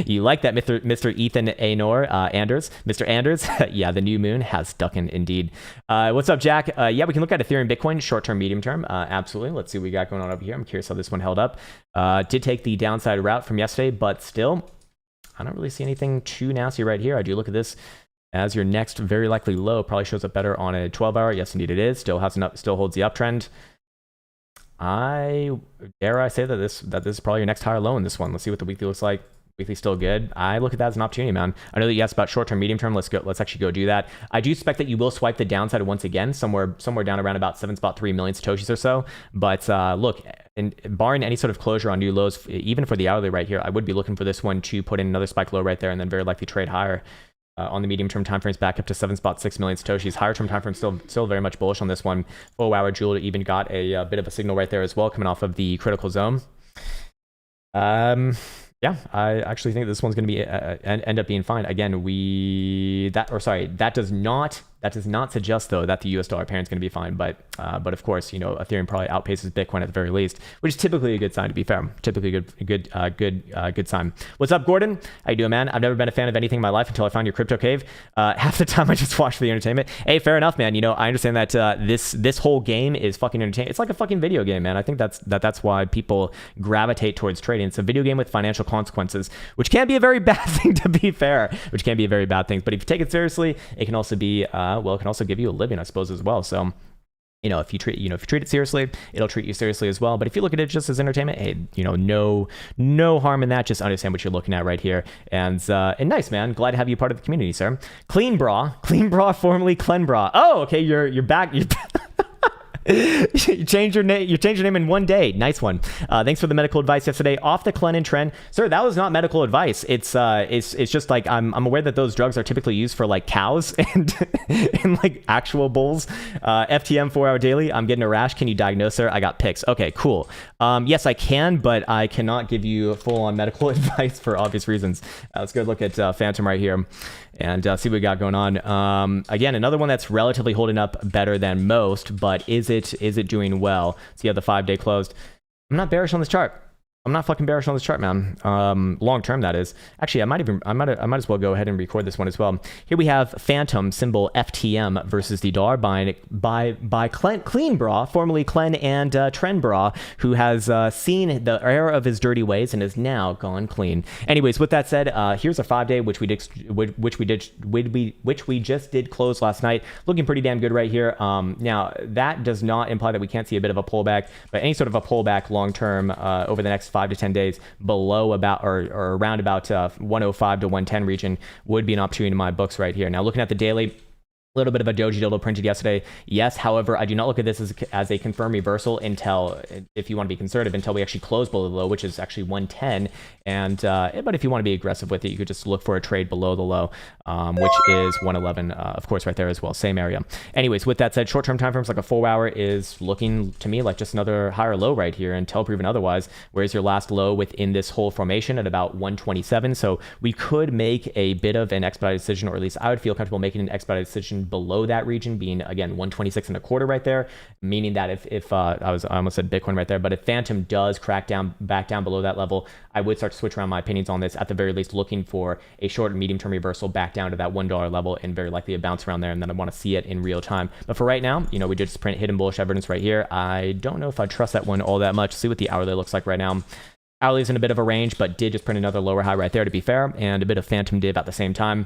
You like that, Mr. Ethan Anders? Mr. Anders? Yeah, the new moon has ducking indeed. What's up, Jack? Yeah, we can look at Ethereum, Bitcoin, short-term, medium-term. Absolutely. Let's see what we got going on over here. I'm curious how this one held up. Did take the downside route from yesterday, but still, I don't really see anything too nasty right here. I do look at this as your next very likely low. Probably shows up better on a 12-hour. Yes, indeed it is. Still holds the uptrend. Dare I say that this is probably your next higher low in this one. Let's see what the weekly looks like. Weekly still good. I look at that as an opportunity, man. I know that you asked about short-term, medium-term. Let's actually go do that. I do expect that you will swipe the downside once again, somewhere down around about 7.3 million satoshis or so. But look, barring any sort of closure on new lows, even for the hourly right here, I would be looking for this one to put in another spike low right there and then very likely trade higher. on the medium-term time frames, back up to 7.6 million satoshis. Higher-term time frame still very much bullish on this one. 4-hour Joule even got a bit of a signal right there as well, coming off of the critical zone. Yeah, I actually think this one's going to be end up being fine. Again, that does not suggest though that the US dollar pairing is going to be fine. But of course, Ethereum probably outpaces Bitcoin at the very least, which is typically a good sign. To be fair, typically a good sign. What's up, Gordon? How you doing, man? I've never been a fan of anything in my life until I found your crypto cave. Half the time I just watch for the entertainment. Hey, fair enough, man. I understand that this whole game is fucking entertaining. It's like a fucking video game, man. I think that's why people gravitate towards trading. It's a video game with financial consequences, which can be a very bad thing, to be fair. Which can be a very bad thing. But if you take it seriously, it can also be it can also give you a living, I suppose, as well. So, if you treat it seriously, it'll treat you seriously as well. But if you look at it just as entertainment, hey, no harm in that. Just understand what you're looking at right here. And nice, man. Glad to have you part of the community, sir. Clean Bra, formerly Clen Bra. Oh, okay, you're back. You changed your name in one day. Nice one. Thanks for the medical advice yesterday. Off the Clen and Tren, sir. That was not medical advice. It's just like I'm aware that those drugs are typically used for like cows and like actual bulls. FTM 4 hour daily. I'm getting a rash. Can you diagnose, sir? I got pics. Okay, cool. Yes, I can, but I cannot give you full on medical advice for obvious reasons. Let's go look at Phantom right here and see what we got going on. Again, another one that's relatively holding up better than most, but is it doing well? So you have the 5-day closed. I'm not bearish on this chart. I'm not fucking bearish on this chart, man. Long term, that is. Actually, I might as well go ahead and record this one as well. Here we have Phantom symbol FTM versus the dollar by Clean Bra, formerly Clen and Tren Bra, who has seen the error of his dirty ways and has now gone clean. Anyways, with that said, here's a 5-day which we just did close last night, looking pretty damn good right here. Now that does not imply that we can't see a bit of a pullback, but any sort of a pullback long term over the next 5 to 10 days below about or around about 105 to 110 region would be an opportunity in my books right here. Now looking at the daily, a little bit of a doji dildo printed yesterday. Yes, however, I do not look at this as a confirmed reversal until, if you want to be conservative, until we actually close below the low, which is actually 110. And but if you want to be aggressive with it, you could just look for a trade below the low, which is 111, of course, right there as well, same area. Anyways, with that said, short-term time frames like a 4 hour is looking to me like just another higher low right here until proven otherwise. Whereas your last low within this whole formation at about 127. So we could make a bit of an expedited decision, or at least I would feel comfortable making an expedited decision below that region, being again 126.25 right there, meaning that if I almost said Bitcoin right there, but if Phantom does crack down back down below that level, I would start to switch around my opinions on this, at the very least looking for a short and medium term reversal back down to that $1 level and very likely a bounce around there, and then I want to see it in real time. But for right now, we did just print hidden bullish evidence right here. I don't know if I trust that one all that much. See what the hourly looks like right now. Hourly is in a bit of a range, but did just print another lower high right there, to be fair, and a bit of Phantom div at the same time.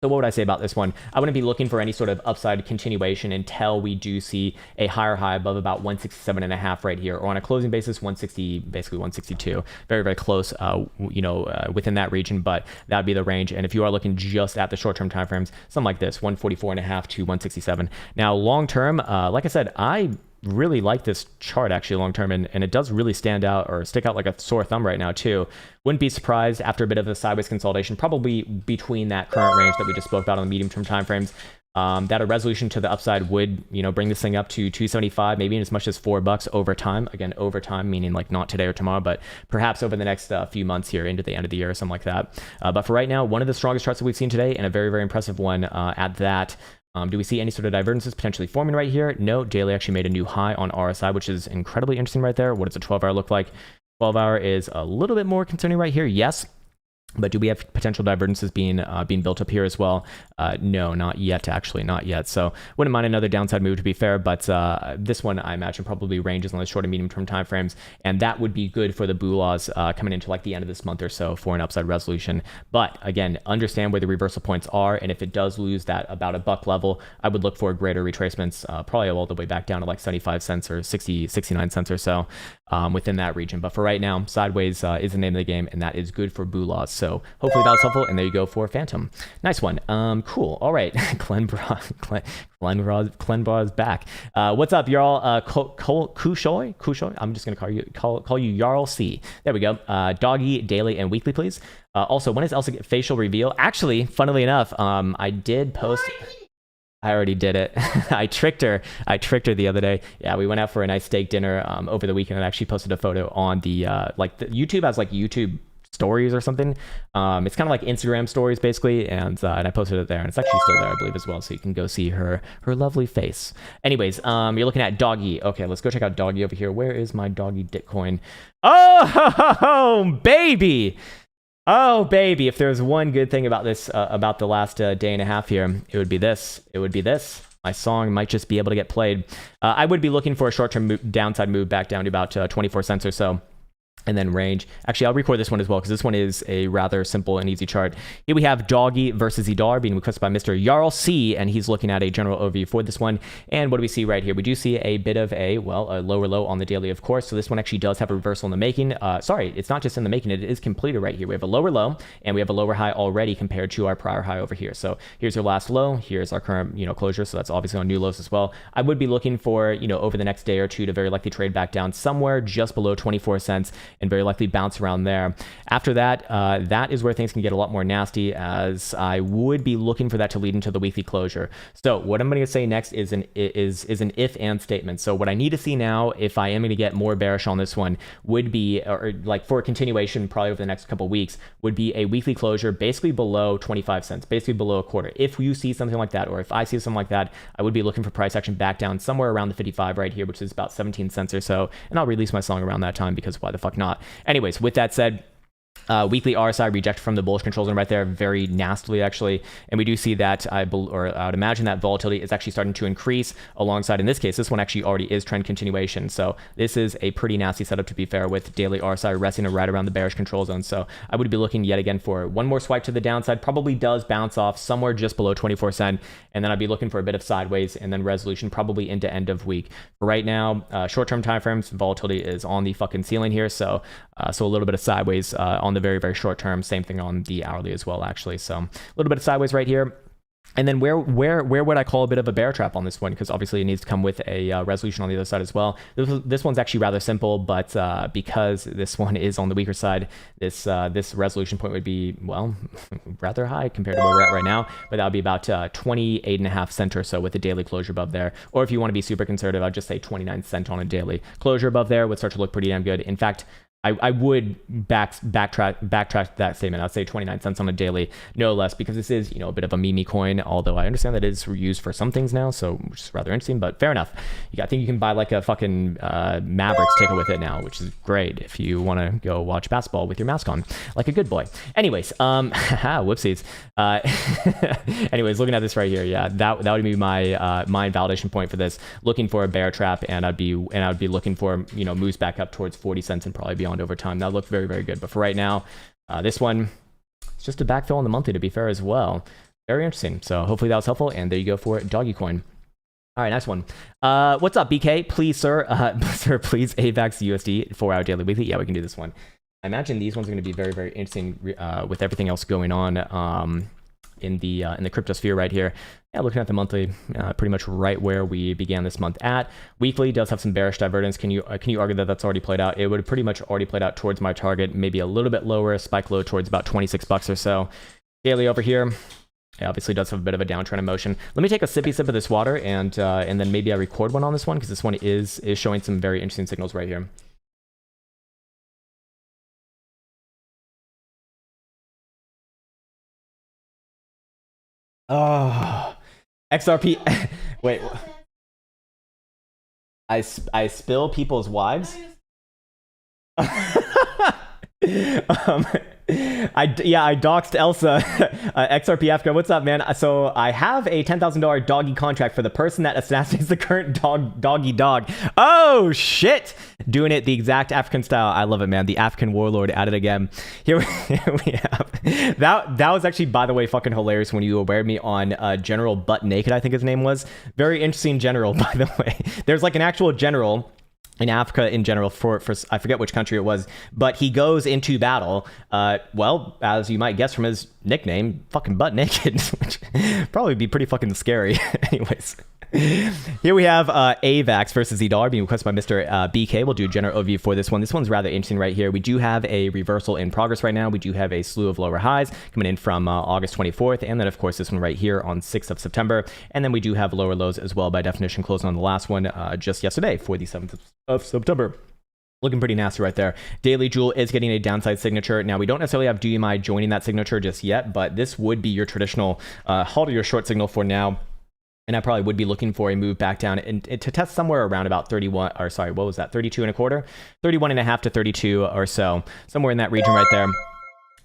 So what would I say about this one? I wouldn't be looking for any sort of upside continuation until we do see a higher high above about 167.5 right here, or on a closing basis, 160, basically 162. Very, very close, within that region, but that would be the range. And if you are looking just at the short-term timeframes, something like this, 144.5 to 167. Now, long-term, like I said, I really like this chart actually long term, and it does really stand out or stick out like a sore thumb right now too. Wouldn't be surprised after a bit of a sideways consolidation, probably between that current range that we just spoke about on the medium term time frames, that a resolution to the upside would bring this thing up to 275, maybe as much as $4 over time. Again, over time meaning like not today or tomorrow, but perhaps over the next few months here into the end of the year or something like that. But for right now, one of the strongest charts that we've seen today, and a very, very impressive one at that. Do we see any sort of divergences potentially forming right here? No, daily actually made a new high on RSI, which is incredibly interesting right there. What does a 12-hour look like? 12-hour is a little bit more concerning right here. Yes. But do we have potential divergences being built up here as well? No, not yet, actually, not yet. So wouldn't mind another downside move, to be fair, but this one I imagine probably ranges on the short and medium term time frames, and that would be good for the BULAs coming into like the end of this month or so for an upside resolution. But again, understand where the reversal points are, and if it does lose that about $1 level, I would look for greater retracements, probably all the way back down to like 75 cents or 69 cents or so within that region. But for right now, sideways is the name of the game, and that is good for BULAs. So hopefully that was helpful. And there you go for Phantom. Nice one. Cool. All right. Clenbraw's back. What's up, y'all? Kushoy? I'm just gonna call you Jarl C. There we go. Doggy, daily, and weekly, please. Also, when is Elsa get facial reveal? Actually, funnily enough, I did post. I already did it. I tricked her the other day. Yeah, we went out for a nice steak dinner over the weekend. I actually posted a photo on the YouTube has like YouTube stories or something. It's kind of like Instagram stories basically, and I posted it there, and it's actually still there, I believe, as well. So you can go see her lovely face. Anyways, you're looking at Doggy. Okay, let's go check out Doggy over here. Where is my Doggy Bitcoin? Oh, baby. Oh, baby, if there's one good thing about this, about the last day and a half here, it would be this. My song might just be able to get played. I would be looking for a short-term downside move back down to about 24 cents or so. And then range. Actually, I'll record this one as well because this one is a rather simple and easy chart. Here we have Doggy versus Idar being requested by Mr. Jarl C, and he's looking at a general overview for this one. And what do we see right here? We do see a bit of a lower low on the daily, of course. So this one actually does have a reversal in the making. Sorry, it's not just in the making. It is completed right here. We have a lower low, and we have a lower high already compared to our prior high over here. So here's your last low. Here's our current closure. So that's obviously on new lows as well. I would be looking for over the next day or two to very likely trade back down somewhere just below 24 cents and very likely bounce around there. After that, that is where things can get a lot more nasty, as I would be looking for that to lead into the weekly closure. So what I'm going to say next is an if and statement. So what I need to see now, if I am going to get more bearish on this one, would be, or like for a continuation probably over the next couple weeks, would be a weekly closure basically below 25 cents, basically below a quarter. If you see something like that, or if I see something like that, I would be looking for price action back down somewhere around the 55 right here, which is about 17 cents or so. And I'll release my song around that time because why the fuck not? Anyways, with that said, weekly RSI rejected from the bullish control zone right there very nastily, actually. And we do see that I would imagine that volatility is actually starting to increase alongside, in this case, this one actually already is trend continuation. So this is a pretty nasty setup, to be fair, with daily RSI resting right around the bearish control zone. So I would be looking yet again for one more swipe to the downside, probably does bounce off somewhere just below 24 cent. And then I'd be looking for a bit of sideways and then resolution probably into end of week. For right now, short-term timeframes, volatility is on the fucking ceiling here. So a little bit of sideways on the very, very short term. Same thing on the hourly as well, actually. So a little bit of sideways right here. And then where would I call a bit of a bear trap on this one? Because obviously it needs to come with a resolution on the other side as well. This one's actually rather simple, but because this one is on the weaker side, this resolution point would be, well, rather high compared to where we're at right now. But that would be about 28.5 cents or so with a daily closure above there. Or if you want to be super conservative, I'd just say 29 cents on a daily closure above there would start to look pretty damn good. In fact, I would backtrack that statement. I'd say 29 cents on a daily, no less, because this is, a bit of a meme coin, although I understand that it is used for some things now, so which is rather interesting, but fair enough. I think you can buy like a fucking Mavericks ticket with it now, which is great if you want to go watch basketball with your mask on, like a good boy. Anyways, whoopsies. Anyways, looking at this right here, yeah, that would be my my validation point for this, looking for a bear trap, and I'd be looking for, moves back up towards 40 cents and probably beyond over time. That looked very, very good. But for right now, this one, it's just a backfill on the monthly, to be fair, as well. Very interesting. So hopefully that was helpful. And there you go for Doggy Coin. All right, nice one. What's up, BK? Please, sir, please AVAX USD 4-hour daily weekly. Yeah, we can do this one. I imagine these ones are going to be very, very interesting with everything else going on in the crypto sphere right here. Yeah, looking at the monthly, pretty much right where we began this month at. Weekly does have some bearish divergence. Can you argue that that's already played out? It would pretty much already played out towards my target, maybe a little bit lower, spike low towards about 26 bucks or so. Daily over here, it obviously does have a bit of a downtrend in motion. Let me take a sippy sip of this water, and then maybe I record one on this one, because this one is showing some very interesting signals right here. Oh, XRP. Wait. I spill people's wives? I doxed Elsa. XRP Africa, what's up, man? So I have a $10,000 doggy contract for the person that assassinates the current doggy dog. Oh shit! Doing it the exact African style. I love it, man. The African warlord at it again. Here we have that was actually, by the way, fucking hilarious when you awared me on General Butt Naked, I think his name was. Very interesting general, by the way. There's like an actual general in Africa in general for I forget which country it was, but he goes into battle, well, as you might guess from his nickname, fucking butt naked, which probably be pretty fucking scary. Anyways. Here we have AVAX versus the dollar being requested by Mr. BK. We'll do a general overview for this one. This one's rather interesting right here. We do have a reversal in progress right now. We do have a slew of lower highs coming in from August 24th. And then, of course, this one right here on 6th of September. And then we do have lower lows as well by definition closing on the last one just yesterday for the 7th of September. Looking pretty nasty right there. Daily Jewel is getting a downside signature. Now, we don't necessarily have DMI joining that signature just yet, but this would be your traditional halt or your short signal for now. And I probably would be looking for a move back down and to test somewhere around about 31, or sorry, what was that? 32 and a quarter, 31 and a half to 32 or so, somewhere in that region right there.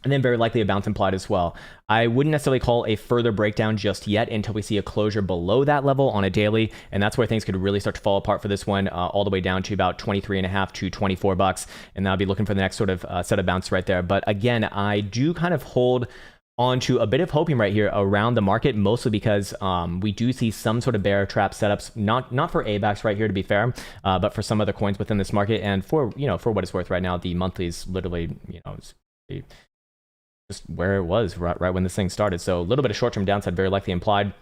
And then very likely a bounce implied as well. I wouldn't necessarily call a further breakdown just yet until we see a closure below that level on a daily. And that's where things could really start to fall apart for this one, all the way down to about 23 and a half to 24 bucks. And I'll be looking for the next sort of set of bounce right there. But again, I do kind of hold onto a bit of hopium right here around the market, mostly because we do see some sort of bear trap setups, not for AVAX right here to be fair, but for some other coins within this market. And for for what it's worth right now, the monthly is literally just where it was right when this thing started. So a little bit of short-term downside very likely implied.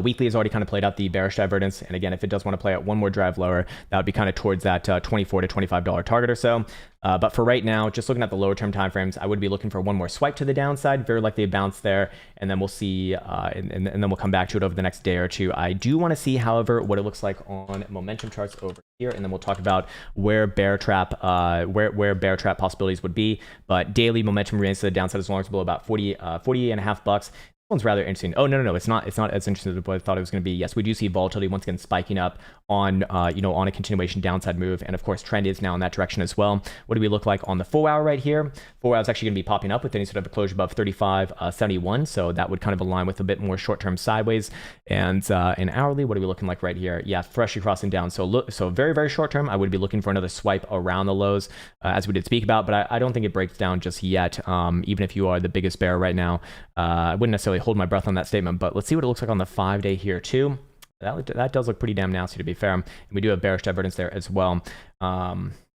Weekly has already kind of played out the bearish divergence, and again, if it does want to play out one more drive lower, that would be kind of towards that $24 to $25 target or so. But for right now, just looking at the lower term timeframes, I would be looking for one more swipe to the downside, very likely a bounce there, and then we'll see, and then we'll come back to it over the next day or two. I do want to see, however, what it looks like on momentum charts over here, and then we'll talk about where bear trap possibilities would be. But daily momentum remains to the downside as long as below about 40 and a half bucks. One's rather interesting. Oh, no, it's not as interesting as what I thought it was going to be. Yes, we do see volatility once again spiking up on on a continuation downside move, and of course trend is now in that direction as well. What do we look like on the 4 hour right here? 4 hours actually going to be popping up with any sort of a closure above 35.71, so that would kind of align with a bit more short-term sideways. And in hourly, what are we looking like right here? Yeah, freshly crossing down. So very, very short-term, I would be looking for another swipe around the lows, as we did speak about, but I don't think it breaks down just yet. Even if you are the biggest bear right now, I wouldn't necessarily hold my breath on that statement, but let's see what it looks like on the 5-day here too. That does look pretty damn nasty, to be fair. And we do have bearish divergence there as well.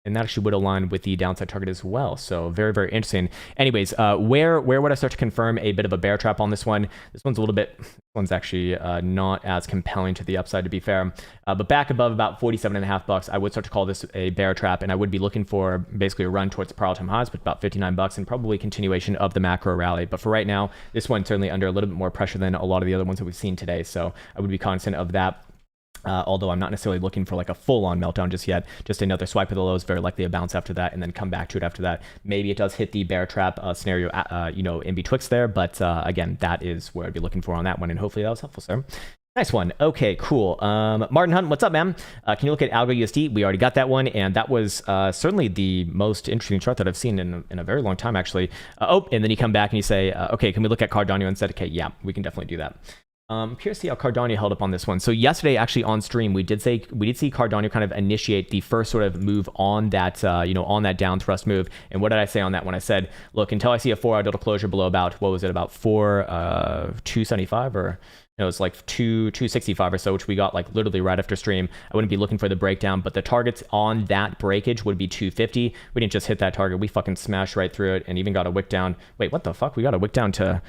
And that actually would align with the downside target as well. So very, very interesting. Anyways, where would I start to confirm a bit of a bear trap on this one? This one's actually not as compelling to the upside, to be fair. But back above about 47 and a half bucks, I would start to call this a bear trap, and I would be looking for basically a run towards the prior all-time highs, but about 59 bucks, and probably continuation of the macro rally. But for right now, this one's certainly under a little bit more pressure than a lot of the other ones that we've seen today. So I would be cognizant of that. Although I'm not necessarily looking for like a full-on meltdown just yet, just another swipe of the lows, very likely a bounce after that, and then come back to it after that. Maybe it does hit the bear trap scenario, in betwixt there, but again, that is where I'd be looking for on that one, and hopefully that was helpful, sir. Nice one. Okay, cool. Martin Hunt, what's up, man? Can you look at Algo USD? We already got that one, and that was certainly the most interesting chart that I've seen in a very long time, actually. And then you come back and you say, okay, can we look at Cardano instead? Okay, yeah, we can definitely do that. Curious to see how Cardano held up on this one. So yesterday, actually on stream, we did see Cardano kind of initiate the first sort of move on that, on that down thrust move. And what did I say on that one? I said, look, until I see a 4 hour total closure below about, what was it, about 275 or it's like 265 or so, which we got like literally right after stream. I wouldn't be looking for the breakdown, but the targets on that breakage would be 250. We didn't just hit that target. We fucking smashed right through it and even got a wick down. Wait, what the fuck? We got a wick down to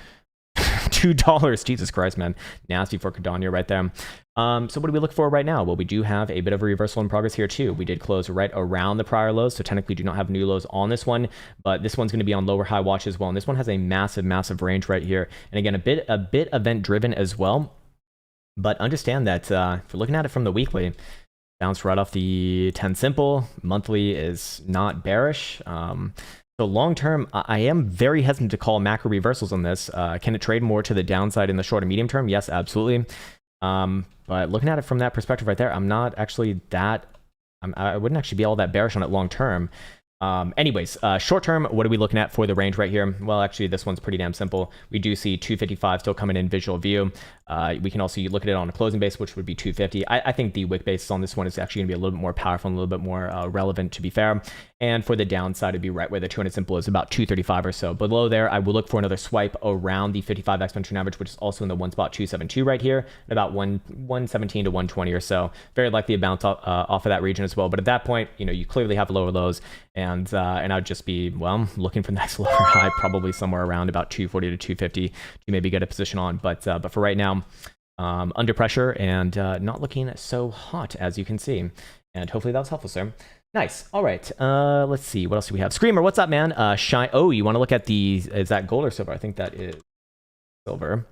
$2. Jesus Christ, man. Nasty for Cardano right there. So what do we look for right now? Well, we do have a bit of a reversal in progress here too. We did close right around the prior lows, so technically do not have new lows on this one, but this one's going to be on lower high watch as well. And this one has a massive range right here. And again, a bit event driven as well. But understand that if you're looking at it from the weekly, bounced right off the 10 simple. Monthly is not bearish. So long term, I am very hesitant to call macro reversals on this. Can it trade more to the downside in the short and medium term? Yes, absolutely. But looking at it from that perspective right there, I'm not actually I wouldn't actually be all that bearish on it long term. Anyways, short term, what are we looking at for the range right here? Well, actually, this one's pretty damn simple. We do see 255 still coming in visual view. We can also look at it on a closing base, which would be 250. I think the wick basis on this one is actually going to be a little bit more powerful and a little bit more relevant, to be fair. And for the downside, it'd be right where the 200 simple is, about 235 or so. Below there, I will look for another swipe around the 55 exponential average, which is also in the one spot 272 right here, at about 117 to 120 or so. Very likely a bounce off of that region as well. But at that point, you clearly have lower lows, and I'd just be, well, looking for the next lower high, probably somewhere around about 240 to 250 to maybe get a position on. But for right now, under pressure and not looking so hot, as you can see. And hopefully that was helpful, sir. Nice. All right. Let's see. What else do we have? Screamer, what's up, man? Shine. Oh, you want to look at the? Is that gold or silver? I think that is silver.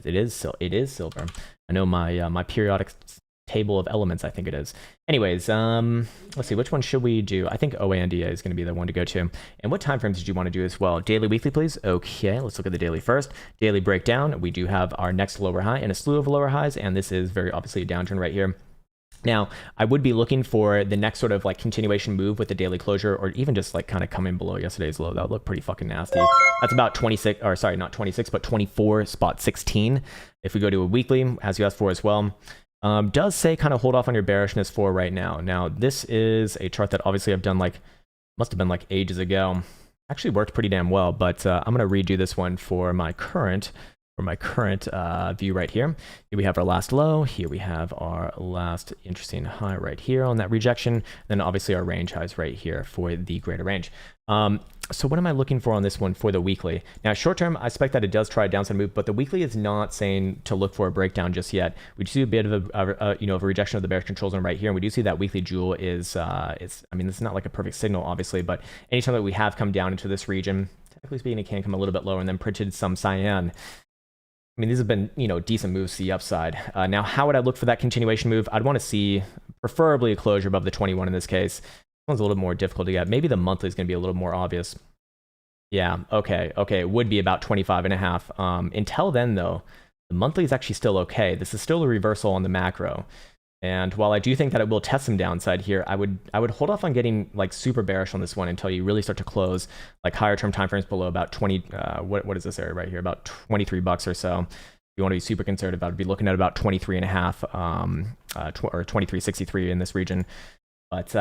It is silver. I know my periodic table of elements. I think it is. Anyways, let's see. Which one should we do? I think OANDA is going to be the one to go to. And what time frames did you want to do as well? Daily, weekly, please. Okay. Let's look at the daily first. Daily breakdown. We do have our next lower high and a slew of lower highs, and this is very obviously a downturn right here. Now, I would be looking for the next sort of like continuation move with the daily closure, or even just like kind of coming below yesterday's low. That would look pretty fucking nasty. That's about 26, or sorry, not 26, but 24 spot 16. If we go to a weekly, as you asked for as well, does say kind of hold off on your bearishness for right now. Now, this is a chart that obviously I've done must have been like ages ago. Actually worked pretty damn well, but I'm going to redo this one for my current view right here. Here we have our last low. Here we have our last interesting high right here on that rejection. Then obviously our range highs right here for the greater range. So what am I looking for on this one for the weekly? Now, short term, I expect that it does try a downside move, but the weekly is not saying to look for a breakdown just yet. We do see a bit of a rejection of the bearish control zone right here, and we do see that weekly jewel is I mean, this is not like a perfect signal, obviously, but anytime that we have come down into this region, technically speaking, it can come a little bit lower and then printed some cyan. I mean, these have been, decent moves to the upside. Now, how would I look for that continuation move? I'd want to see preferably a closure above the 21 in this case. This one's a little more difficult to get. Maybe the monthly is going to be a little more obvious. Yeah, okay. It would be about 25.5. Until then, though, the monthly is actually still okay. This is still a reversal on the macro. And while I do think that it will test some downside here, I would hold off on getting like super bearish on this one until you really start to close like higher term timeframes below about 20. What is this area right here? About $23 or so. If you want to be super conservative, I would be looking at about 23.5 or 23.63 in this region. But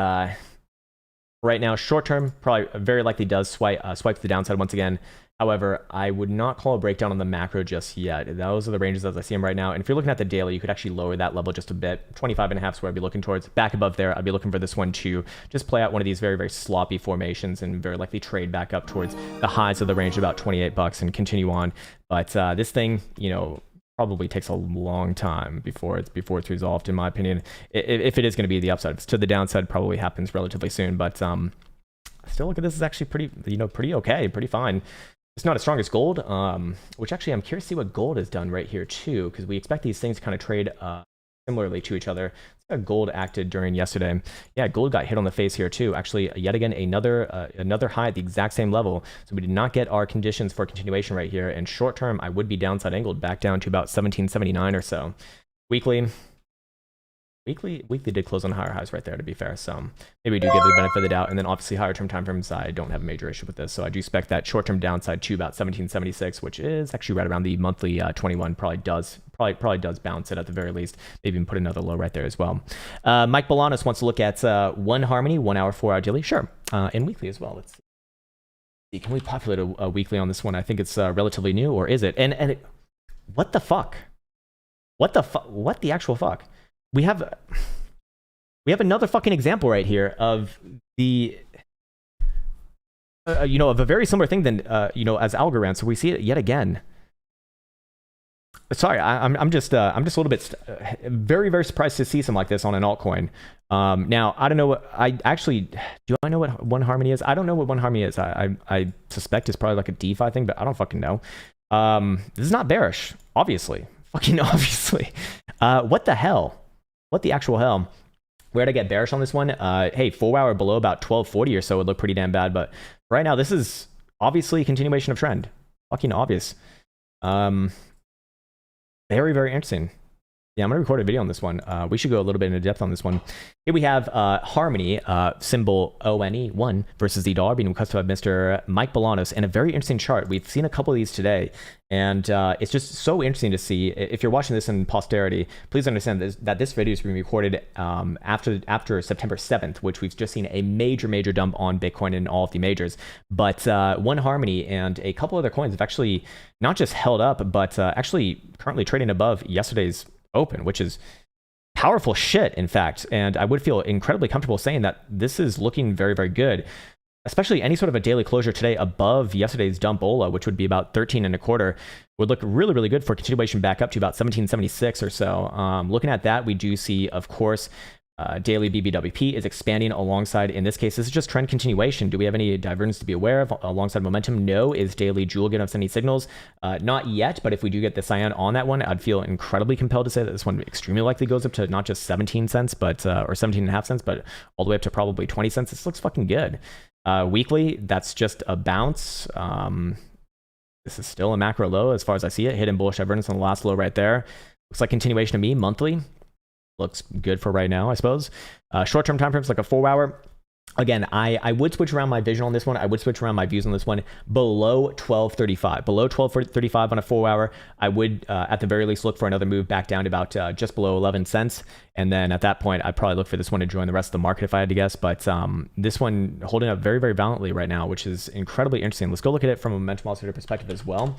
right now, short term, probably very likely does swipe to the downside once again. However, I would not call a breakdown on the macro just yet. Those are the ranges as I see them right now. And if you're looking at the daily, you could actually lower that level just a bit. 25.5 is where I'd be looking towards. Back above there, I'd be looking for this one to just play out one of these very, very sloppy formations and very likely trade back up towards the highs of the range, about $28, and continue on. But this thing, probably takes a long time before it's resolved, in my opinion. If it is going to be the upside, if it's to the downside, probably happens relatively soon. But still, look at this is actually pretty, pretty okay, pretty fine. It's not as strong as gold, which actually I'm curious to see what gold has done right here too, because we expect these things to kind of trade similarly to each other. How gold acted during yesterday. Yeah, gold got hit on the face here too. Actually, yet again, another high at the exact same level. So we did not get our conditions for continuation right here. And short term, I would be downside angled back down to about 1779 or so. Weekly did close on higher highs right there, to be fair. So maybe we do give the benefit of the doubt. And then obviously higher term timeframes, I don't have a major issue with this. So I do expect that short term downside to about 1776, which is actually right around the monthly 21. Probably does bounce it at the very least. Maybe even put another low right there as well. Mike Bolanos wants to look at one harmony, 1 hour, 4 hour daily. Sure. And weekly as well. Let's see. Can we populate a weekly on this one? I think it's relatively new, or is it? And what the fuck? What the actual fuck? We have another fucking example right here of the of a very similar thing than as Algorand. So we see it yet again. Sorry, I'm just a little bit very, very surprised to see something like this on an altcoin. Now I don't know what I know what one harmony is. I don't know what one harmony is. I suspect it's probably like a DeFi thing, but I don't fucking know. This is not bearish, obviously. Fucking obviously. What the hell? What the actual hell? Where'd I get bearish on this one? Hey, 4 hour below about 1240 or so would look pretty damn bad. But right now, this is obviously a continuation of trend. Fucking obvious. Very, very interesting. Yeah, I'm going to record a video on this one. We should go a little bit into depth on this one. Here we have Harmony, symbol ONE1 versus the dollar being requested by Mr. Mike Bolanos, and a very interesting chart. We've seen a couple of these today, and it's just so interesting to see. If you're watching this in posterity, please understand that this video is being recorded after September 7th, which we've just seen a major dump on Bitcoin and all of the majors. But One Harmony and a couple other coins have actually not just held up, but actually currently trading above yesterday's open, which is powerful shit, in fact. And I would feel incredibly comfortable saying that this is looking very good, especially any sort of a daily closure today above yesterday's dump OLA, which would be about 13 and a quarter, would look really good for continuation back up to about 1776 or so. Looking at that, we do see, of course, daily BBWP is expanding alongside. In this case, this is just trend continuation. Do we have any divergence to be aware of alongside momentum? No. Is daily Joule giving us any signals? Not yet, but if we do get the cyan on that one, I'd feel incredibly compelled to say that this one extremely likely goes up to not just 17 cents, but or 17 and a half cents, but all the way up to probably 20 cents. This looks fucking good. Weekly, that's just a bounce. This is still a macro low as far as I see it. Hidden bullish divergence on the last low right there. Looks like continuation to me. Monthly looks good for right now, I suppose. Short-term time frames like a 4-hour. Again, I would switch around my vision on this one. I would switch around my views on this one below 1235. Below 1235 on a 4-hour, I would at the very least look for another move back down to about just below 11 cents. And then at that point, I'd probably look for this one to join the rest of the market if I had to guess. But this one holding up very valiantly right now, which is incredibly interesting. Let's go look at it from a momentum oscillator perspective as well.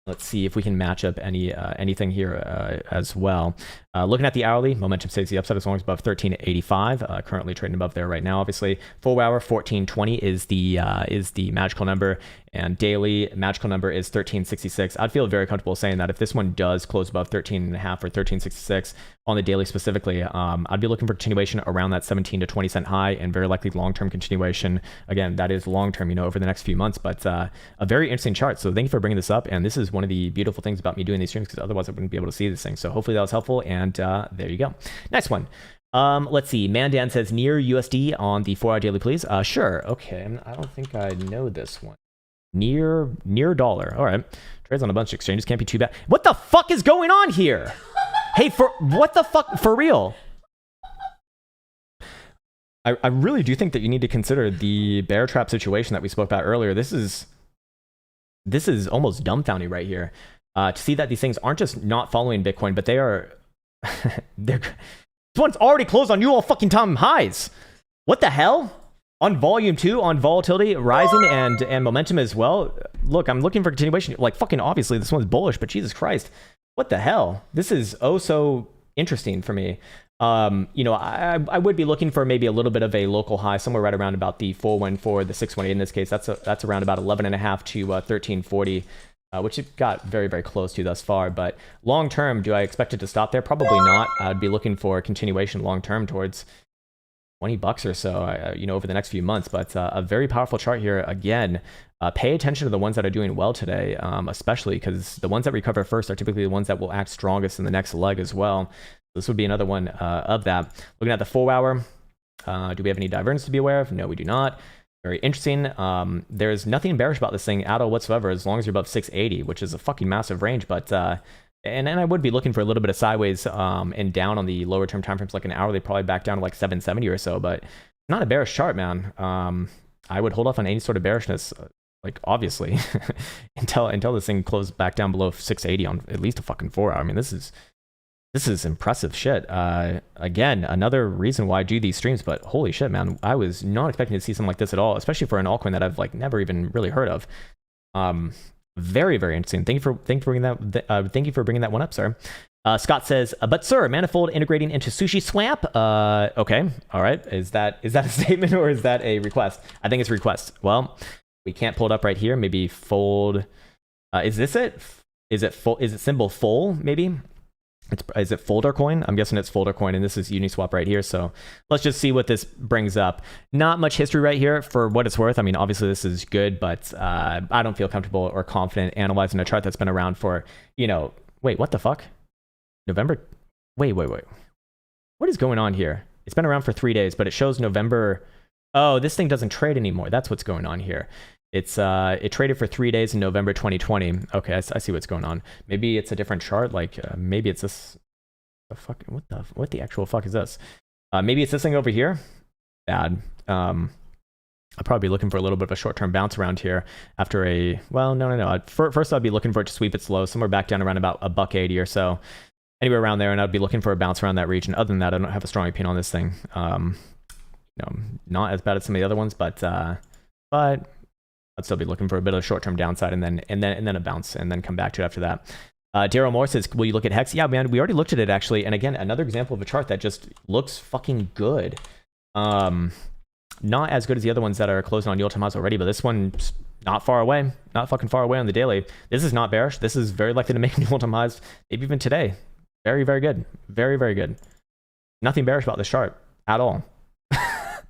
Let's see if we can match up anything here as well. Looking at the hourly, momentum stays the upside as long as above 1385. Currently trading above there right now. Obviously, 4-hour 1420 is the magical number, and daily magical number is 1366. I'd feel very comfortable saying that if this one does close above 13.5 or 1366 on the daily specifically, I'd be looking for continuation around that 17 to 20 cent high, and very likely long-term continuation. Again, that is long-term, over the next few months, but a very interesting chart. So thank you for bringing this up, and this is one of the beautiful things about me doing these streams, because otherwise I wouldn't be able to see this thing. So hopefully that was helpful, and there you go. Next one. Let's see. Mandan says near USD on the 4-hour daily, please. Sure. Okay. I don't think I know this one. Near dollar. All right. Trades on a bunch of exchanges. Can't be too bad. What the fuck is going on here? Hey, what the fuck? For real? I really do think that you need to consider the bear trap situation that we spoke about earlier. This is almost dumbfounding right here. To see that these things aren't just not following Bitcoin, but they are this one's already closed on all fucking time highs. What the hell? On volume 2, on volatility rising and momentum as well. Look, I'm looking for continuation. Like, fucking obviously this one's bullish, but Jesus Christ, what the hell? This is oh so interesting for me. I would be looking for maybe a little bit of a local high somewhere right around about the 414, the 618 in this case. That's around about 11.5 to 1340. Which it got very close to thus far. But long term, do I expect it to stop there? Probably not. I'd be looking for continuation long term towards $20 or so, over the next few months. But a very powerful chart here. Again, pay attention to the ones that are doing well today, especially because the ones that recover first are typically the ones that will act strongest in the next leg as well. This would be another one of that. Looking at the 4-hour, do we have any divergence to be aware of? No, we do not. Very interesting. There's nothing bearish about this thing at all whatsoever, as long as you're above 680, which is a fucking massive range. But and I would be looking for a little bit of sideways and down on the lower term timeframes, like an hourly, probably back down to like 770 or so. But not a bearish chart, man. I would hold off on any sort of bearishness, like obviously, until this thing closes back down below 680 on at least a fucking 4-hour. I mean, this is impressive shit. Again, another reason why I do these streams, but holy shit, man, I was not expecting to see something like this at all, especially for an altcoin that I've never even really heard of. Very interesting. Thank you for bringing that. Thank you for bringing that one up, sir. Scott says, but sir, Manifold integrating into Sushi Swap. Okay, all right. Is that a statement or is that a request? I think it's a request. Well, we can't pull it up right here. Maybe fold. Is this it? Is it symbol full? Maybe. Is it folder coin? I'm guessing it's folder coin, and this is Uniswap right here. So let's just see what this brings up. Not much history right here for what it's worth. I mean, obviously this is good, but I don't feel comfortable or confident analyzing a chart that's been around for, wait, what the fuck? November? Wait. What is going on here? It's been around for 3 days, but it shows November. Oh, this thing doesn't trade anymore. That's what's going on here. It traded for 3 days in November 2020. Okay, I see what's going on. Maybe it's a different chart. Maybe it's this. What the actual fuck is this? Maybe it's this thing over here. Bad. I'll probably be looking for a little bit of a short-term bounce around here after a, well, no. First, I'd be looking for it to sweep its low somewhere back down around about $1.80 or so, anywhere around there, and I'd be looking for a bounce around that region. Other than that, I don't have a strong opinion on this thing. Not as bad as some of the other ones, but I'd still be looking for a bit of short-term downside and then a bounce and then come back to it after that. Daryl Moore says, will you look at Hex? Yeah, man, we already looked at it actually. And again, another example of a chart that just looks fucking good. Not as good as the other ones that are closing on all-time highs already, but this one's not far away. Not fucking far away on the daily. This is not bearish. This is very likely to make new all-time highs, maybe even today. Very, very good. Very, very good. Nothing bearish about this chart at all.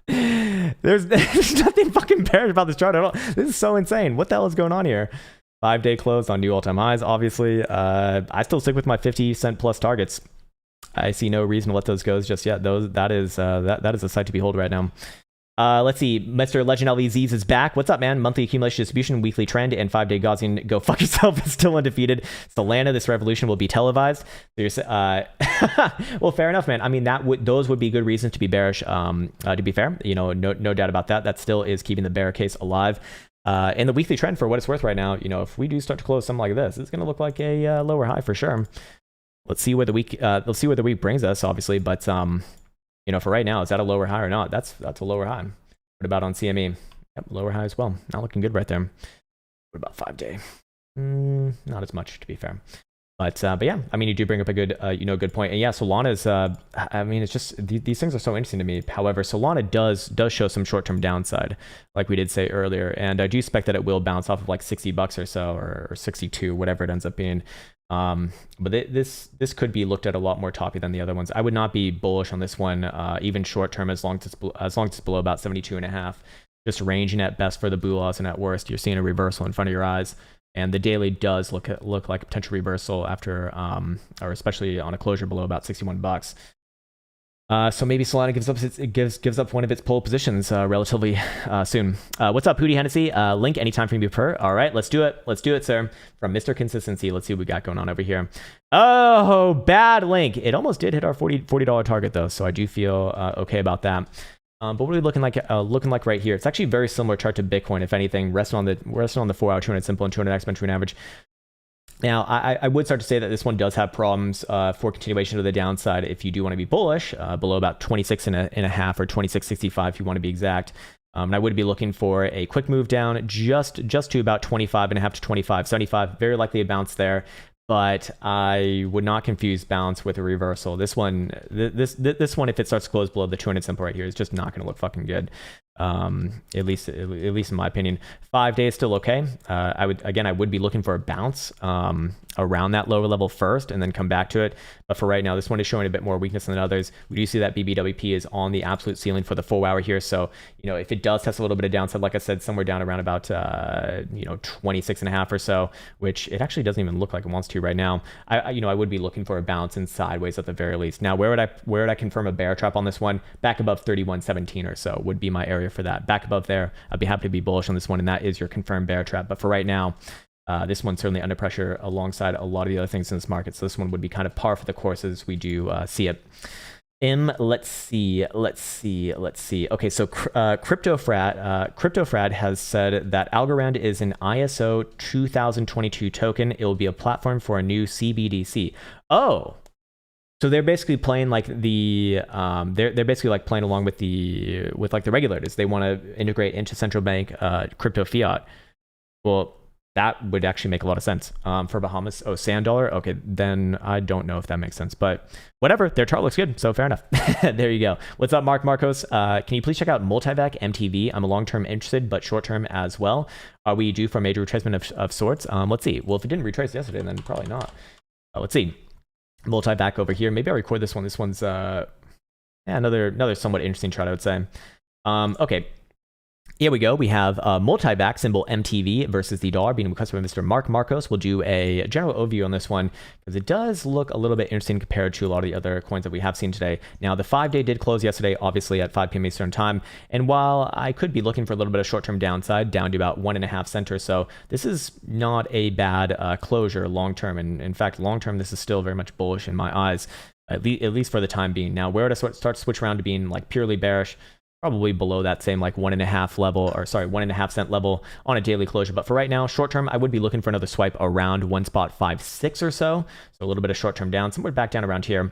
There's nothing fucking bearish about this chart at all. This is so insane. What the hell is going on here? 5-day close on new all-time highs, obviously. I still stick with my 50-cent plus targets. I see no reason to let those go just yet. That is a sight to behold right now. Let's see. Mr. Legend LVZs is back. What's up, man? Monthly accumulation distribution, weekly trend, and 5-day Gaussian go fuck yourself is still undefeated. Solana, this revolution will be televised. So well, fair enough, man. I mean, those would be good reasons to be bearish. To be fair, no doubt about that. That still is keeping the bear case alive. And the weekly trend, for what it's worth right now, if we do start to close something like this, it's going to look like a lower high for sure. Let's see where the week brings us, obviously, but for right now, is that a lower high or not? That's a lower high. What about on CME? Yep, lower high as well. Not looking good right there. What about 5-day? Not as much, to be fair. But yeah, I mean, you do bring up a good, good point. And yeah, Solana's, I mean, it's just, these things are so interesting to me. However, Solana does show some short-term downside, like we did say earlier. And I do expect that it will bounce off of like $60 or so, or 62, whatever it ends up being. But this could be looked at a lot more toppy than the other ones. I would not be bullish on this one, even short-term, as long as it's below about 72.5. Just ranging at best for the BULAs, and at worst, you're seeing a reversal in front of your eyes. And the daily does look like a potential reversal after, or especially on a closure below about $61. So maybe Solana gives up one of its pole positions relatively soon. What's up, Hootie Hennessy? Link anytime for me per. All right, let's do it, sir. From Mr. Consistency, let's see what we got going on over here. Oh, bad link. It almost did hit our $40 target though, so I do feel okay about that. But what are we looking like right here? It's actually a very similar chart to Bitcoin, if anything, resting on the 4-hour 200 simple and 200 exponential average. Now, I would start to say that this one does have problems for continuation to the downside if you do want to be bullish, below about 26.5 or 26.65 if you want to be exact. And I would be looking for a quick move down just to about 25.5 to 25.75. Very likely a bounce there. But I would not confuse bounce with a reversal. This one, if it starts to close below the 200 simple right here, is just not going to look fucking good. At least in my opinion. 5 days still okay. I would be looking for a bounce around that lower level first and then come back to it. But for right now, this one is showing a bit more weakness than others. We do see that BBWP is on the absolute ceiling for the 4-hour here. So, if it does test a little bit of downside, like I said, somewhere down around about 26.5 or so, which it actually doesn't even look like it wants to right now. I would be looking for a bounce and sideways at the very least. Now, where would I confirm a bear trap on this one? Back above 31.17 or so would be my area for that. Back above there, I'd be happy to be bullish on this one, and that is your confirmed bear trap. But for right now, this one's certainly under pressure alongside a lot of the other things in this market. So this one would be kind of par for the course as we do see it. Let's see. Okay, so CryptoFrad has said that Algorand is an ISO 2022 token. It will be a platform for a new CBDC. Oh, so they're basically playing like the they're basically like playing along with the regulators. They want to integrate into central bank crypto fiat. Well, that would actually make a lot of sense for Bahamas. Oh, sand dollar. Okay, then I don't know if that makes sense, but whatever. Their chart looks good, so fair enough. There you go. What's up, Marcos? Can you please check out Multivac MTV? I'm a long-term interested, but short-term as well. Are we due for a major retracement of sorts? Let's see. Well, if it didn't retrace yesterday, then probably not. Let's see. Multivac over here. Maybe I'll record this one. This one's another somewhat interesting chart, I would say. Okay. Here we go. We have multi-back symbol MTV versus the dollar being requested by Mr. Marcos. We'll do a general overview on this one because it does look a little bit interesting compared to a lot of the other coins that we have seen today. Now, the 5-day did close yesterday, obviously at 5 p.m. Eastern time. And while I could be looking for a little bit of short-term downside down to about 1.5 cents or so, this is not a bad closure long-term. And in fact, long-term, this is still very much bullish in my eyes. at least for the time being. Now, where to start to switch around to being like purely bearish, probably below that same like 1.5 level, or sorry, 1.5 cent level on a daily closure. But for right now, short term, I would be looking for another swipe around 1.56 or so. So a little bit of short term down, somewhere back down around here.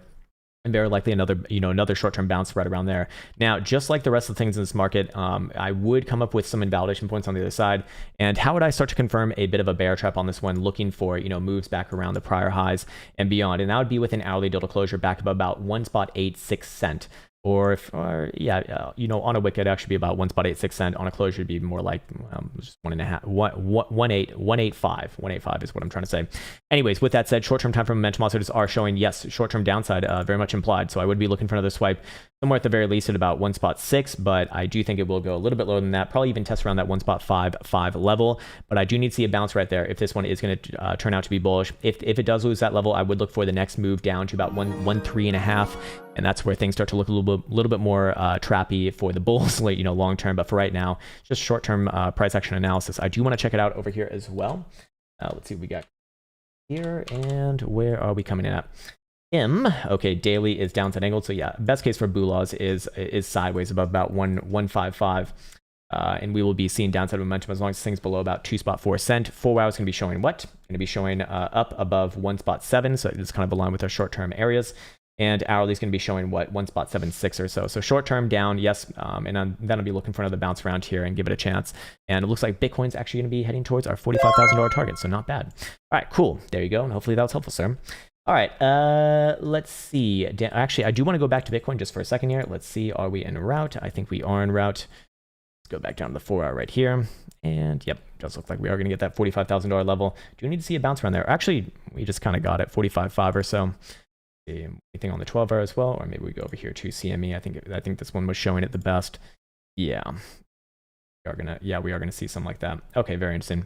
And very likely another short-term bounce right around there. Now, just like the rest of the things in this market, I would come up with some invalidation points on the other side. And how would I start to confirm a bit of a bear trap on this one, looking for, moves back around the prior highs and beyond? And that would be with an hourly delta closure back up about 1.86 cent. On a wick, it'd actually be about 1.86 cent. On a closure, it'd be more like just 1.85 is what I'm trying to say. Anyways, with that said, short-term time frame momentum oscillators are showing, yes, short-term downside, very much implied. So I would be looking for another swipe somewhere at the very least at about 1.6, but I do think it will go a little bit lower than that, probably even test around that 1.55 level. But I do need to see a bounce right there if this one is going to turn out to be bullish. If it does lose that level, I would look for the next move down to about 1.3.5. And that's where things start to look a little bit more trappy for the bulls, long term. But for right now, just short term price action analysis. I do want to check it out over here as well. Let's see what we got here, and where are we coming in at? Okay, daily is downside angled. So yeah, best case for Bulaws is sideways above about 155. And we will be seeing downside momentum as long as things below about 2.4 cent. 4 hours going to be showing what? Going to be showing up above 1.7. So it's kind of aligned with our short term areas. And hourly is going to be showing what, 1.76 or so. So short term down, yes. And then I'll be looking for another bounce around here and give it a chance. And it looks like Bitcoin's actually going to be heading towards our $45,000 target. So not bad. All right, cool. There you go. And hopefully that was helpful, sir. All right, let's see. Actually, I do want to go back to Bitcoin just for a second here. Let's see. Are we en route? I think we are en route. Let's go back down to the 4 hour right here. And yep, does look like we are going to get that $45,000 level. Do we need to see a bounce around there? Actually, we just kind of got it, 45.5 or so. Anything on the 12 hour as well, or maybe we go over here to CME. I think this one was showing it the best. Yeah, we are gonna see something like that. Okay, very interesting.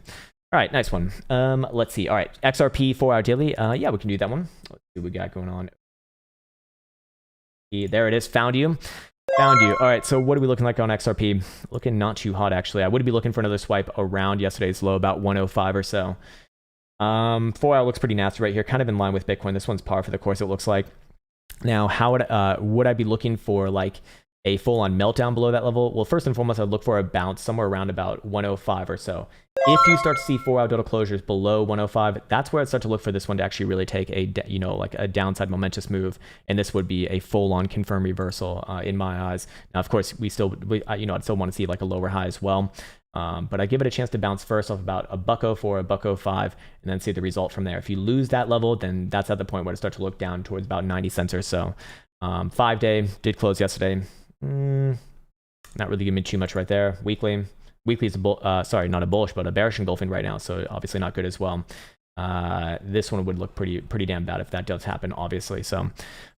All right, nice one. Let's see. All right, XRP 4 hour daily. Yeah, we can do that one. Let's see what we got going on. There it is. Found you. All right, so what are we looking like on XRP? Looking not too hot, actually. I would be looking for another swipe around yesterday's low, about 105 or so. 4 hour looks pretty nasty right here, kind of in line with Bitcoin. This one's par for the course, it looks like. Now, how would I be looking for like a full-on meltdown below that level? Well, first and foremost, I'd look for a bounce somewhere around about 105 or so. If you start to see 4 hour delta closures below 105, that's where I'd start to look for this one to actually really take a like a downside momentous move, and this would be a full-on confirmed reversal in my eyes. Now, of course, I'd still want to see like a lower high as well. But I give it a chance to bounce first off about $1.04, $1.05, and then see the result from there. If you lose that level, then that's at the point where it starts to look down towards about 90 cents or so. 5 day did close yesterday. Not really giving me too much right there. Weekly is not a bullish, but a bearish engulfing right now, so obviously not good as well. This one would look pretty damn bad if that does happen, obviously. So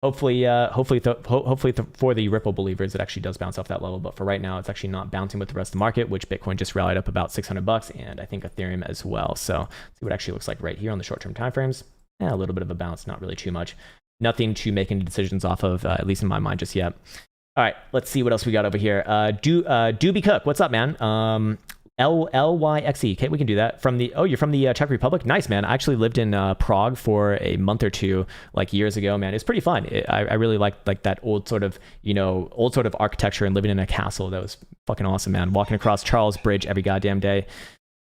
hopefully for the Ripple believers, it actually does bounce off that level. But for right now, it's actually not bouncing with the rest of the market, which Bitcoin just rallied up about $600, and I think Ethereum as well. So let's see what it actually looks like right here on the short-term timeframes. Yeah, a little bit of a bounce, not really too much. Nothing to make any decisions off of, at least in my mind, just yet. All right, let's see what else we got over here. Doobie Cook, what's up, man? LYXE. Okay, we can do that. You're from the Czech Republic? Nice, man. I actually lived in Prague for a month or two, like years ago, man. It's pretty fun. I really like that old sort of architecture and living in a castle. That was fucking awesome, man. Walking across Charles Bridge every goddamn day.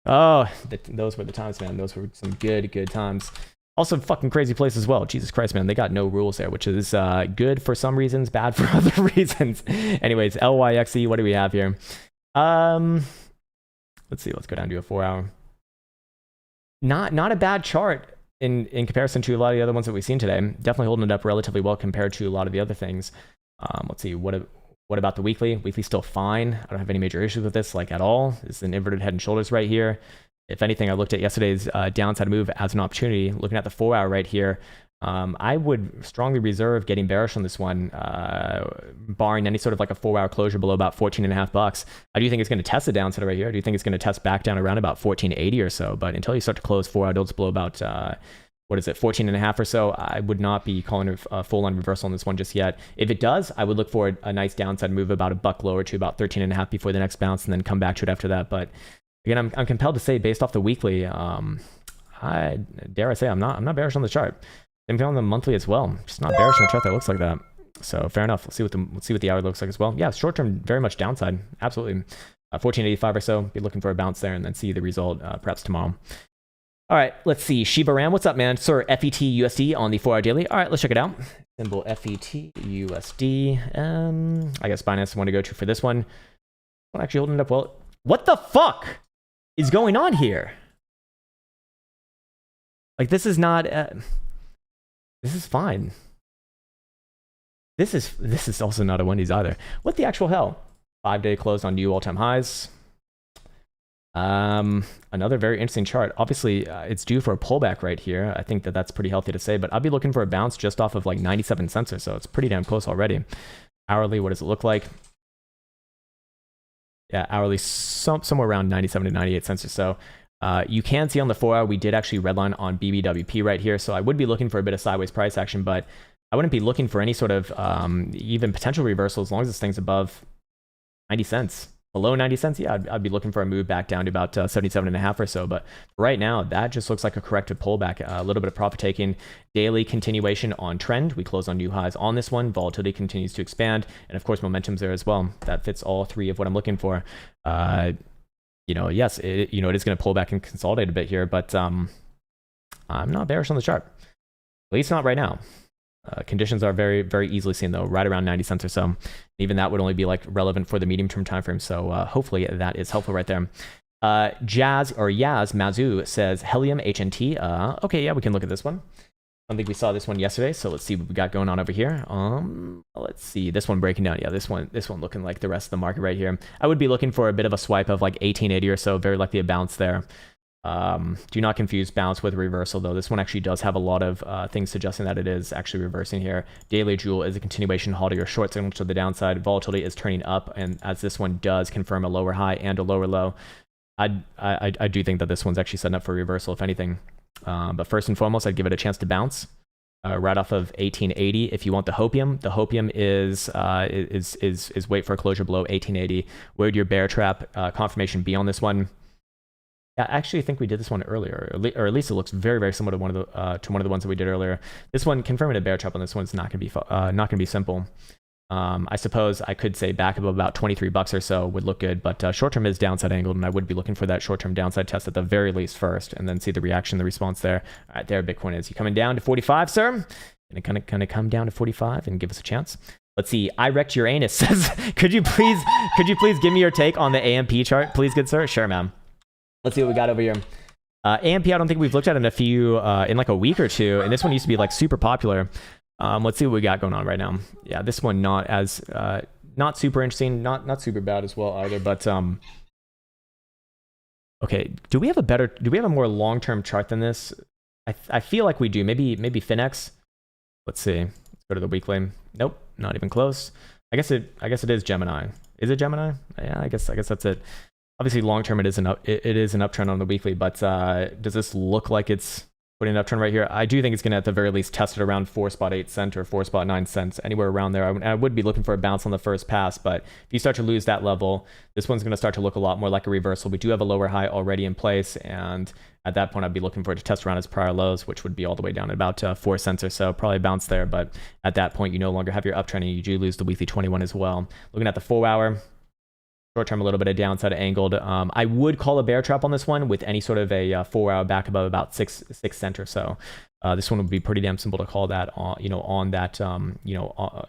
Oh, those were the times, man. Those were some good times. Also, fucking crazy place as well. Jesus Christ, man. They got no rules there, which is good for some reasons, bad for other reasons. Anyways, LYXE, what do we have here? Let's see. Let's go down to a 4 hour. Not a bad chart in comparison to a lot of the other ones that we've seen today. Definitely holding it up relatively well compared to a lot of the other things. Let's see. What about the weekly? Weekly's still fine. I don't have any major issues with this, like at all. It's an inverted head and shoulders right here. If anything, I looked at yesterday's downside move as an opportunity. Looking at the 4 hour right here, I would strongly reserve getting bearish on this one, barring any sort of like a 4 hour closure below about $14.5. I do think it's going to test the downside right here. I do think it's going to test back down around about 1480 or so. But until you start to close 4 hour deltas below about 14.5 or so, I would not be calling a full on reversal on this one just yet. If it does, I would look for a nice downside move about $1 lower to about 13.5 before the next bounce, and then come back to it after that. But again, I'm compelled to say, based off the weekly, I dare I say I'm not bearish on the chart. Same thing on the monthly as well. Just not bearish in a chart that looks like that. So fair enough. Let's see what the hour looks like as well. Yeah, short term very much downside. Absolutely. 1485 or so. Be looking for a bounce there and then see the result perhaps tomorrow. All right, let's see. Shiba Ram, what's up, man? Sir, FET USD on the 4-hour daily. All right, let's check it out. Symbol FET USD. I guess Binance want to go to for this one. Well, actually holding it up well. What the fuck is going on here? Like, this is not. This is fine. This is also not a Wendy's either. What the actual hell? 5-day close on new all-time highs. Another very interesting chart. Obviously, it's due for a pullback right here. I think that's pretty healthy to say, but I'll be looking for a bounce just off of like 97 cents or so. It's pretty damn close already. Hourly, what does it look like? Yeah, hourly somewhere around 97 to 98 cents or so. You can see on the 4-hour, we did actually redline on BBWP right here. So I would be looking for a bit of sideways price action, but I wouldn't be looking for any sort of even potential reversal as long as this thing's above 90 cents. Below 90 cents, yeah, I'd be looking for a move back down to about 77.5 or so. But right now, that just looks like a corrective pullback. A little bit of profit taking. Daily continuation on trend. We close on new highs on this one. Volatility continues to expand. And of course, momentum's there as well. That fits all three of what I'm looking for. Yes, it is going to pull back and consolidate a bit here. But I'm not bearish on the chart. At least not right now. Conditions are very, very easily seen though, right around 90 cents or so. Even that would only be like relevant for the medium-term time frame. So hopefully that is helpful right there. Yaz Mazu says Helium HNT. Okay, yeah, we can look at this one. I don't think we saw this one yesterday, so let's see what we got going on over here. Let's see this one breaking down. Yeah, this one looking like the rest of the market right here. I would be looking for a bit of a swipe of like 1880 or so. Very likely a bounce there. Do not confuse bounce with reversal though. This one actually does have a lot of things suggesting that it is actually reversing here. Daily Jewel is a continuation halting or short signal to the downside. Volatility is turning up, and as this one does confirm a lower high and a lower low, I do think that this one's actually setting up for reversal if anything. But first and foremost, I'd give it a chance to bounce right off of 1880. If you want the Hopium is wait for a closure below 1880. Where would your bear trap confirmation be on this one? I actually think we did this one earlier, or at least it looks very, very similar to one of the ones that we did earlier. This one, confirming a bear trap on this one's not gonna be simple. I suppose I could say back above about $23 or so would look good, but short term is downside angled, and I would be looking for that short term downside test at the very least first, and then see the reaction, the response there. All right, there Bitcoin is. You coming down to 45, sir? And kind of come down to 45 and give us a chance. Let's see. I wrecked Uranus says, could you please give me your take on the AMP chart, please, good sir? Sure, ma'am. Let's see what we got over here. AMP, I don't think we've looked at in in like a week or two, and this one used to be like super popular. Let's see what we got going on right now. Yeah, this one not super interesting, not super bad as well either. But okay, do we have a more long-term chart than this? I feel like we do. Maybe Finex. Let's see. Let's go to the weekly. Nope, not even close. I guess it is Gemini. Is it Gemini? Yeah, I guess that's it. Obviously, long term, it is an uptrend on the weekly, but does this look like it's putting an uptrend right here? I do think it's going to, at the very least, test it around 4.8 cents or 4.9 cents, anywhere around there. I would be looking for a bounce on the first pass, but if you start to lose that level, this one's going to start to look a lot more like a reversal. We do have a lower high already in place, and at that point, I'd be looking for it to test around its prior lows, which would be all the way down at about 4 cents or so. Probably bounce there, but at that point, you no longer have your uptrend, and you do lose the weekly 21 as well. Looking at the 4-hour. Short term, a little bit of downside angled. I would call a bear trap on this one with any sort of a 4-hour back above about 6 cents or so. This one would be pretty damn simple to call that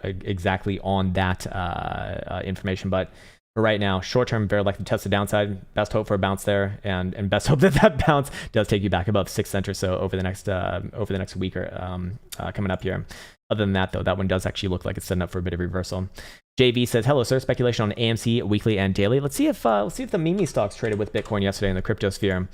exactly on that information. But for right now, short term, very likely to test the downside. Best hope for a bounce there, and best hope that bounce does take you back above 6 cents or so over the next week or coming up here. Other than that, though, that one does actually look like it's setting up for a bit of reversal. JV says, hello, sir. Speculation on AMC weekly and daily. Let's see if the meme stocks traded with Bitcoin yesterday in the crypto sphere.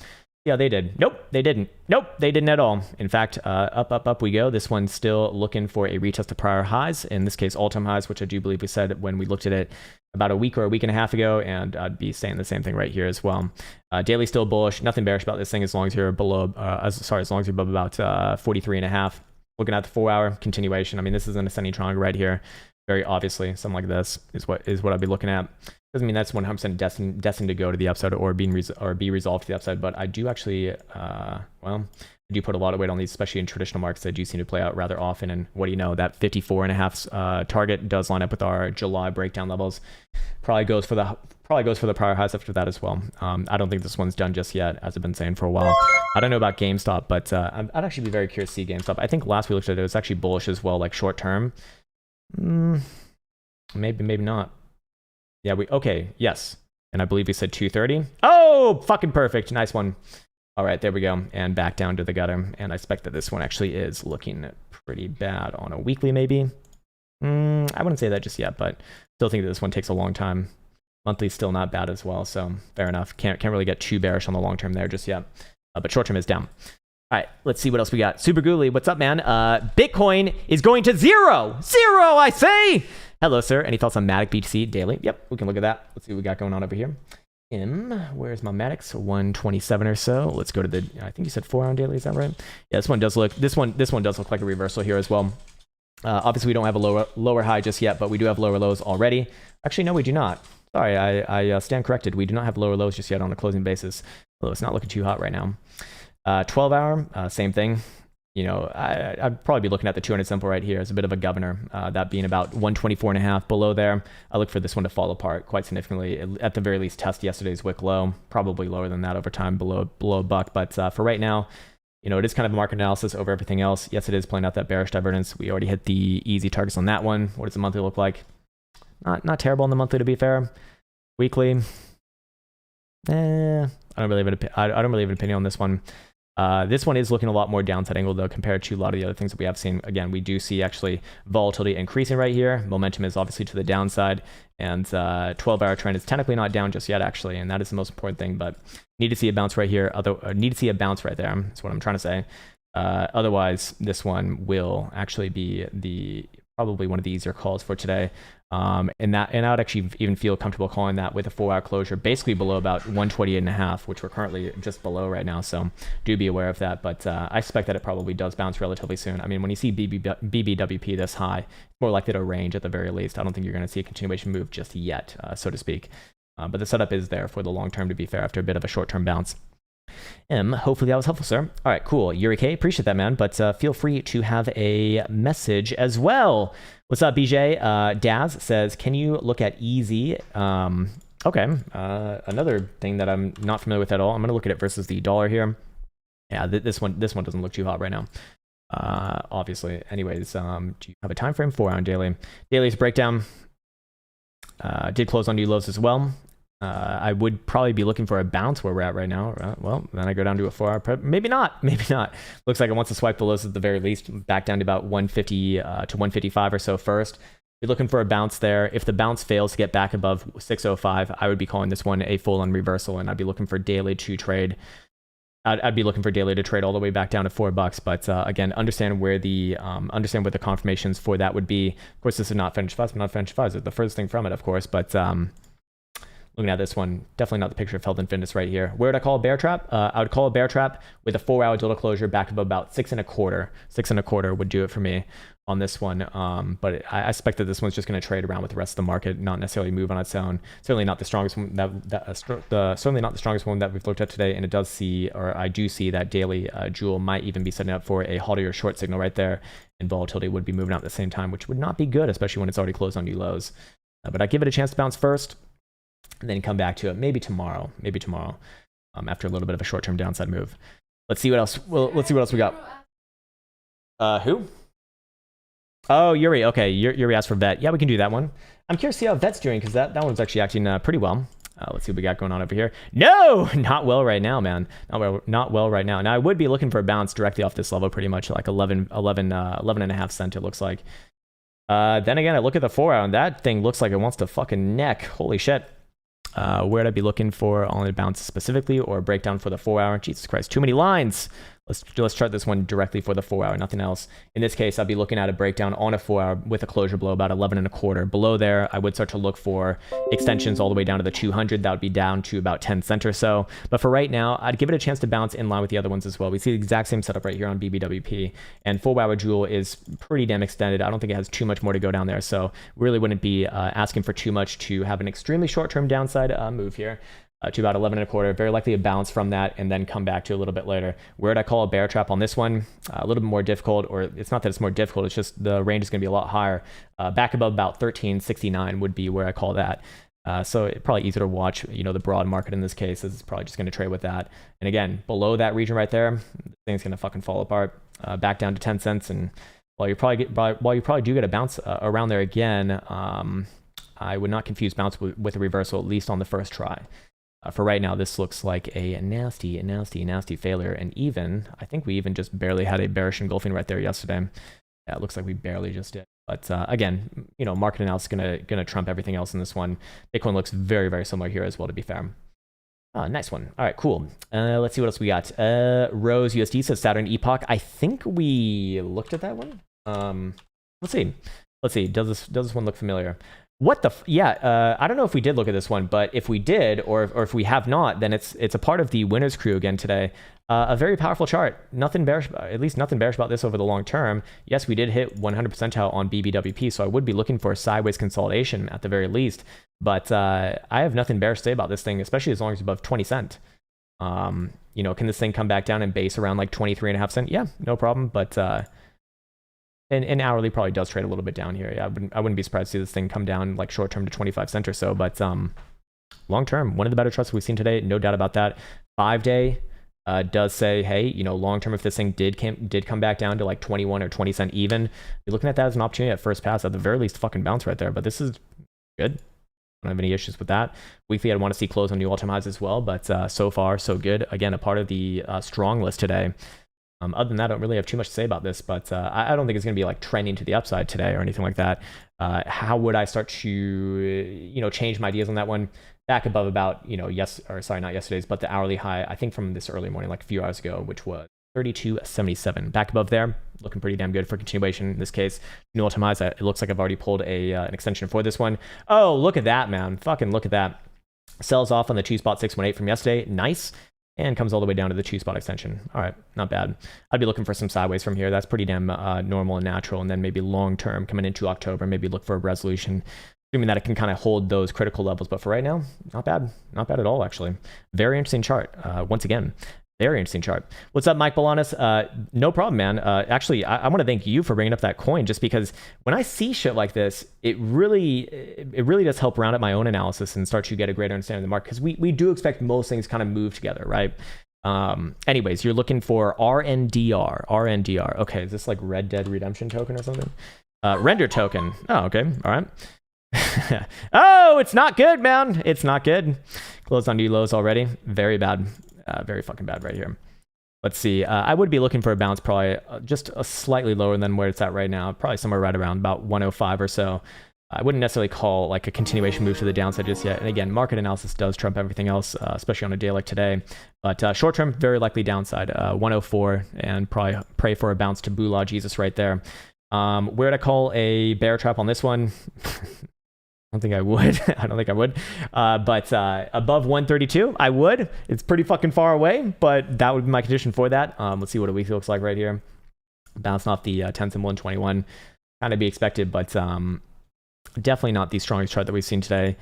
Yeah, they did. Nope, they didn't. Nope, they didn't at all. In fact, up we go. This one's still looking for a retest of prior highs. In this case, all-time highs, which I do believe we said when we looked at it about a week or a week and a half ago, and I'd be saying the same thing right here as well. Daily still bullish. Nothing bearish about this thing as long as you're below. As long as you're above about 43.5. Looking at the 4-hour continuation. I mean, this is an ascending triangle right here. Very obviously, something like this is what I'd be looking at. Doesn't mean that's 100% destined to go to the upside or be resolved to the upside, but I do actually, do put a lot of weight on these, especially in traditional markets that do seem to play out rather often. And what do you know, that 54.5 target does line up with our July breakdown levels. Probably goes for the prior highs after that as well. I don't think this one's done just yet, as I've been saying for a while. I don't know about GameStop, but I'd actually be very curious to see GameStop. I think last we looked at it, it was actually bullish as well, like short term. Maybe not. Yeah, okay, yes. And I believe we said 230. Oh, fucking perfect. Nice one. All right, there we go. And back down to the gutter. And I expect that this one actually is looking pretty bad on a weekly, maybe. I wouldn't say that just yet, but still think that this one takes a long time. Monthly still not bad as well, so fair enough. Can't really get too bearish on the long term there just yet. But short term is down. All right, let's see what else we got. Super Ghoulie, what's up, man? Bitcoin is going to zero. Zero, I say. Hello, sir. Any thoughts on Matic BTC daily? Yep, we can look at that. Let's see what we got going on over here. Where's my Matics? 127 or so. Let's go to the, I think you said 4 hour daily, is that right? Yeah, this one does look like a reversal here as well. Obviously we don't have a lower high just yet, but we do have lower lows already. Actually, no, we do not. Sorry, I stand corrected. We do not have lower lows just yet on a closing basis, although it's not looking too hot right now. 12 hour, same thing. You know, I'd probably be looking at the 200 simple right here as a bit of a governor, that being about 124.5 below there. I look for this one to fall apart quite significantly, at the very least test yesterday's wick low, probably lower than that over time, below a buck. But for right now, you know, it is kind of a market analysis over everything else. Yes, it is playing out that bearish divergence. We already hit the easy targets on that one. What does the monthly look like? Not terrible in the monthly, to be fair. Weekly, I don't really have an opinion on this one. This one is looking a lot more downside angle though compared to a lot of the other things that we have seen. Again, we do see actually volatility increasing right here. Momentum is obviously to the downside, and 12-hour trend is technically not down just yet actually, and that is the most important thing. But need to see a bounce right here. Need to see a bounce right there. That's what I'm trying to say. Otherwise, this one will actually be probably one of the easier calls for today. And I would actually even feel comfortable calling that with a 4-hour closure, basically below about 128.5, which we're currently just below right now. So do be aware of that. But I expect that it probably does bounce relatively soon. I mean, when you see BBWP this high, it's more likely to range at the very least. I don't think you're going to see a continuation move just yet, so to speak. But the setup is there for the long term, to be fair, after a bit of a short-term bounce. Hopefully that was helpful, sir. All right, cool. Yuri K, appreciate that, man. But feel free to have a message as well. What's up, BJ? Daz says, can you look at easy? Okay. Another thing that I'm not familiar with at all. I'm going to look at it versus the dollar here. Yeah, this one doesn't look too hot right now. Obviously. Anyways, do you have a time frame? 4 hour daily. Daily's breakdown. Did close on new lows as well. I would probably be looking for a bounce where we're at right now. Well, then I go down to a 4 hour prep. Maybe not. Looks like it wants to swipe the lows at the very least, back down to about 150 to 155 or so first. You're looking for a bounce there. If the bounce fails to get back above 605, I would be calling this one a full-on reversal, and I'd be looking for daily to trade. I'd be looking for daily to trade all the way back down to $4. But again, understand where the confirmations for that would be. Of course, this is not finished fuzz, but not finished fuzz. It's the furthest thing from it, of course. But looking at this one, definitely not the picture of health and fitness right here. Where would I call a bear trap? I would call a bear trap with a 4 hour dildo closure back up about 6.25. 6.25 would do it for me on this one. But I expect that this one's just going to trade around with the rest of the market, not necessarily move on its own. Certainly not the strongest one certainly not the strongest one that we've looked at today. And it does see, or I do see that daily Jewel might even be setting up for a hodl or short signal right there, and volatility would be moving out at the same time, which would not be good, especially when it's already closed on new lows. But I give it a chance to bounce first, and then come back to it maybe tomorrow, after a little bit of a short-term downside move. Let's see what else. Well, let's see what else we got. Who? Oh, Yuri. Okay, Yuri asked for Vet. Yeah, we can do that one. I'm curious to see how Vet's doing, because that one's actually acting pretty well. Let's see what we got going on over here. No, not well right now, man. Not well right now. Now I would be looking for a bounce directly off this level, pretty much like 11.5 cent. It looks like. Then again, I look at the 4 hour, and that thing looks like it wants to fucking neck. Holy shit. Where'd I be looking for on a bounce specifically, or a breakdown for the 4 hour? Jesus Christ, too many lines. Let's chart this one directly for the 4 hour, nothing else. In this case, I'd be looking at a breakdown on a 4 hour with a closure below about 11.25. Below there, I would start to look for extensions all the way down to the 200. That would be down to about 10 cents or so. But for right now, I'd give it a chance to bounce in line with the other ones as well. We see the exact same setup right here on BBWP, and 4 hour Jewel is pretty damn extended. I don't think it has too much more to go down there, so really wouldn't be asking for too much to have an extremely short-term downside move here. to about 11 and a quarter. Very likely a bounce from that and then come back to a little bit later. Where would I call a bear trap on this one? A little bit more difficult, or it's not that it's more difficult, it's just the range is going to be a lot higher. Back above about 1369 would be where I call that. So it's probably easier to watch, the broad market in this case is probably just going to trade with that. And again, below that region right there, the thing's going to fucking fall apart, back down to 10 cents. And while you probably do get a bounce around there again, I would not confuse bounce with a reversal, at least on the first try. For right now, this looks like a nasty failure. And I think we even just barely had a bearish engulfing right there yesterday. Yeah, it looks like we barely just did. But again, market analysis is gonna trump everything else in this one. Bitcoin looks very, very similar here as well, to be fair. Nice one. All right, cool. Let's see what else we got. Rose USD says Saturn Epoch. I think we looked at that one. Let's see. Does this one look familiar? What the? I don't know if we did look at this one, but if we did, or if we have not, then it's a part of the winners crew again today. A very powerful chart. Nothing bearish, at least nothing bearish about this over the long term. Yes, we did hit 100 percentile on BBWP, so I would be looking for a sideways consolidation at the very least. But I have nothing bearish to say about this thing, especially as long as it's above 20 cent. Can this thing come back down and base around like 23.5 cent? Yeah, no problem. But and hourly probably does trade a little bit down here. Yeah, I wouldn't be surprised to see this thing come down like short term to 25 cent or so. But long term, one of the better charts we've seen today, no doubt about that. 5-day does say, hey, long term, if this thing did come back down to like 21 or 20 cent even, you're looking at that as an opportunity at first pass, at the very least, fucking bounce right there. But this is good. I don't have any issues with that. Weekly, I'd want to see close on new all-time highs as well, but so far, so good. Again, a part of the strong list today. Other than that, I don't really have too much to say about this, but I don't think it's going to be like trending to the upside today or anything like that. How would I start to, change my ideas on that one? Back above about, not yesterday's, but the hourly high, I think from this early morning, like a few hours ago, which was 32.77. Back above there, looking pretty damn good for continuation in this case. New all-time highs, it looks like I've already pulled an extension for this one. Oh, look at that, man. Fucking look at that. Sells off on the 2-spot 618 from yesterday. Nice. And comes all the way down to the 2-spot extension. All right, not bad. I'd be looking for some sideways from here. That's pretty damn normal and natural. And then maybe long term, coming into October, maybe look for a resolution, assuming that it can kind of hold those critical levels. But for right now, not bad. Not bad at all, actually. Very interesting chart. Once again, very interesting chart. What's up, Mike Bolanis? No problem, man. Actually, I want to thank you for bringing up that coin, just because when I see shit like this, it really does help round up my own analysis and start to get a greater understanding of the market, because we do expect most things kind of move together, right? Anyways, you're looking for RNDR. Okay, is this like Red Dead Redemption token or something? Render token. Oh, okay. All right. Oh, it's not good, man. It's not good. Closed on new lows already. Very bad. Very fucking bad right here. Let's see. I would be looking for a bounce probably just a slightly lower than where it's at right now. Probably somewhere right around about 105 or so. I wouldn't necessarily call like a continuation move to the downside just yet. And again, market analysis does trump everything else, especially on a day like today. But short term, very likely downside. 104, and probably pray for a bounce to Bula Jesus right there. Where'd I call a bear trap on this one? I don't think I would. But above 132, I would. It's pretty fucking far away, but that would be my condition for that. Let's see what a week looks like right here. Bouncing off the 10 symbol in 21. Kind of be expected, but definitely not the strongest chart that we've seen today.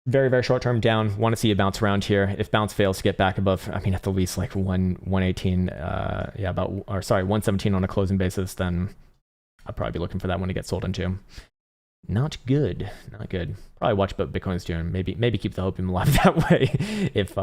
Very, very short term down. Want to see a bounce around here. If bounce fails to get back above, I mean, at the least like 118, 117 on a closing basis, then I'll probably be looking for that one to get sold into. Not good. Probably watch what Bitcoin's doing. Maybe keep the Hopium alive that way. if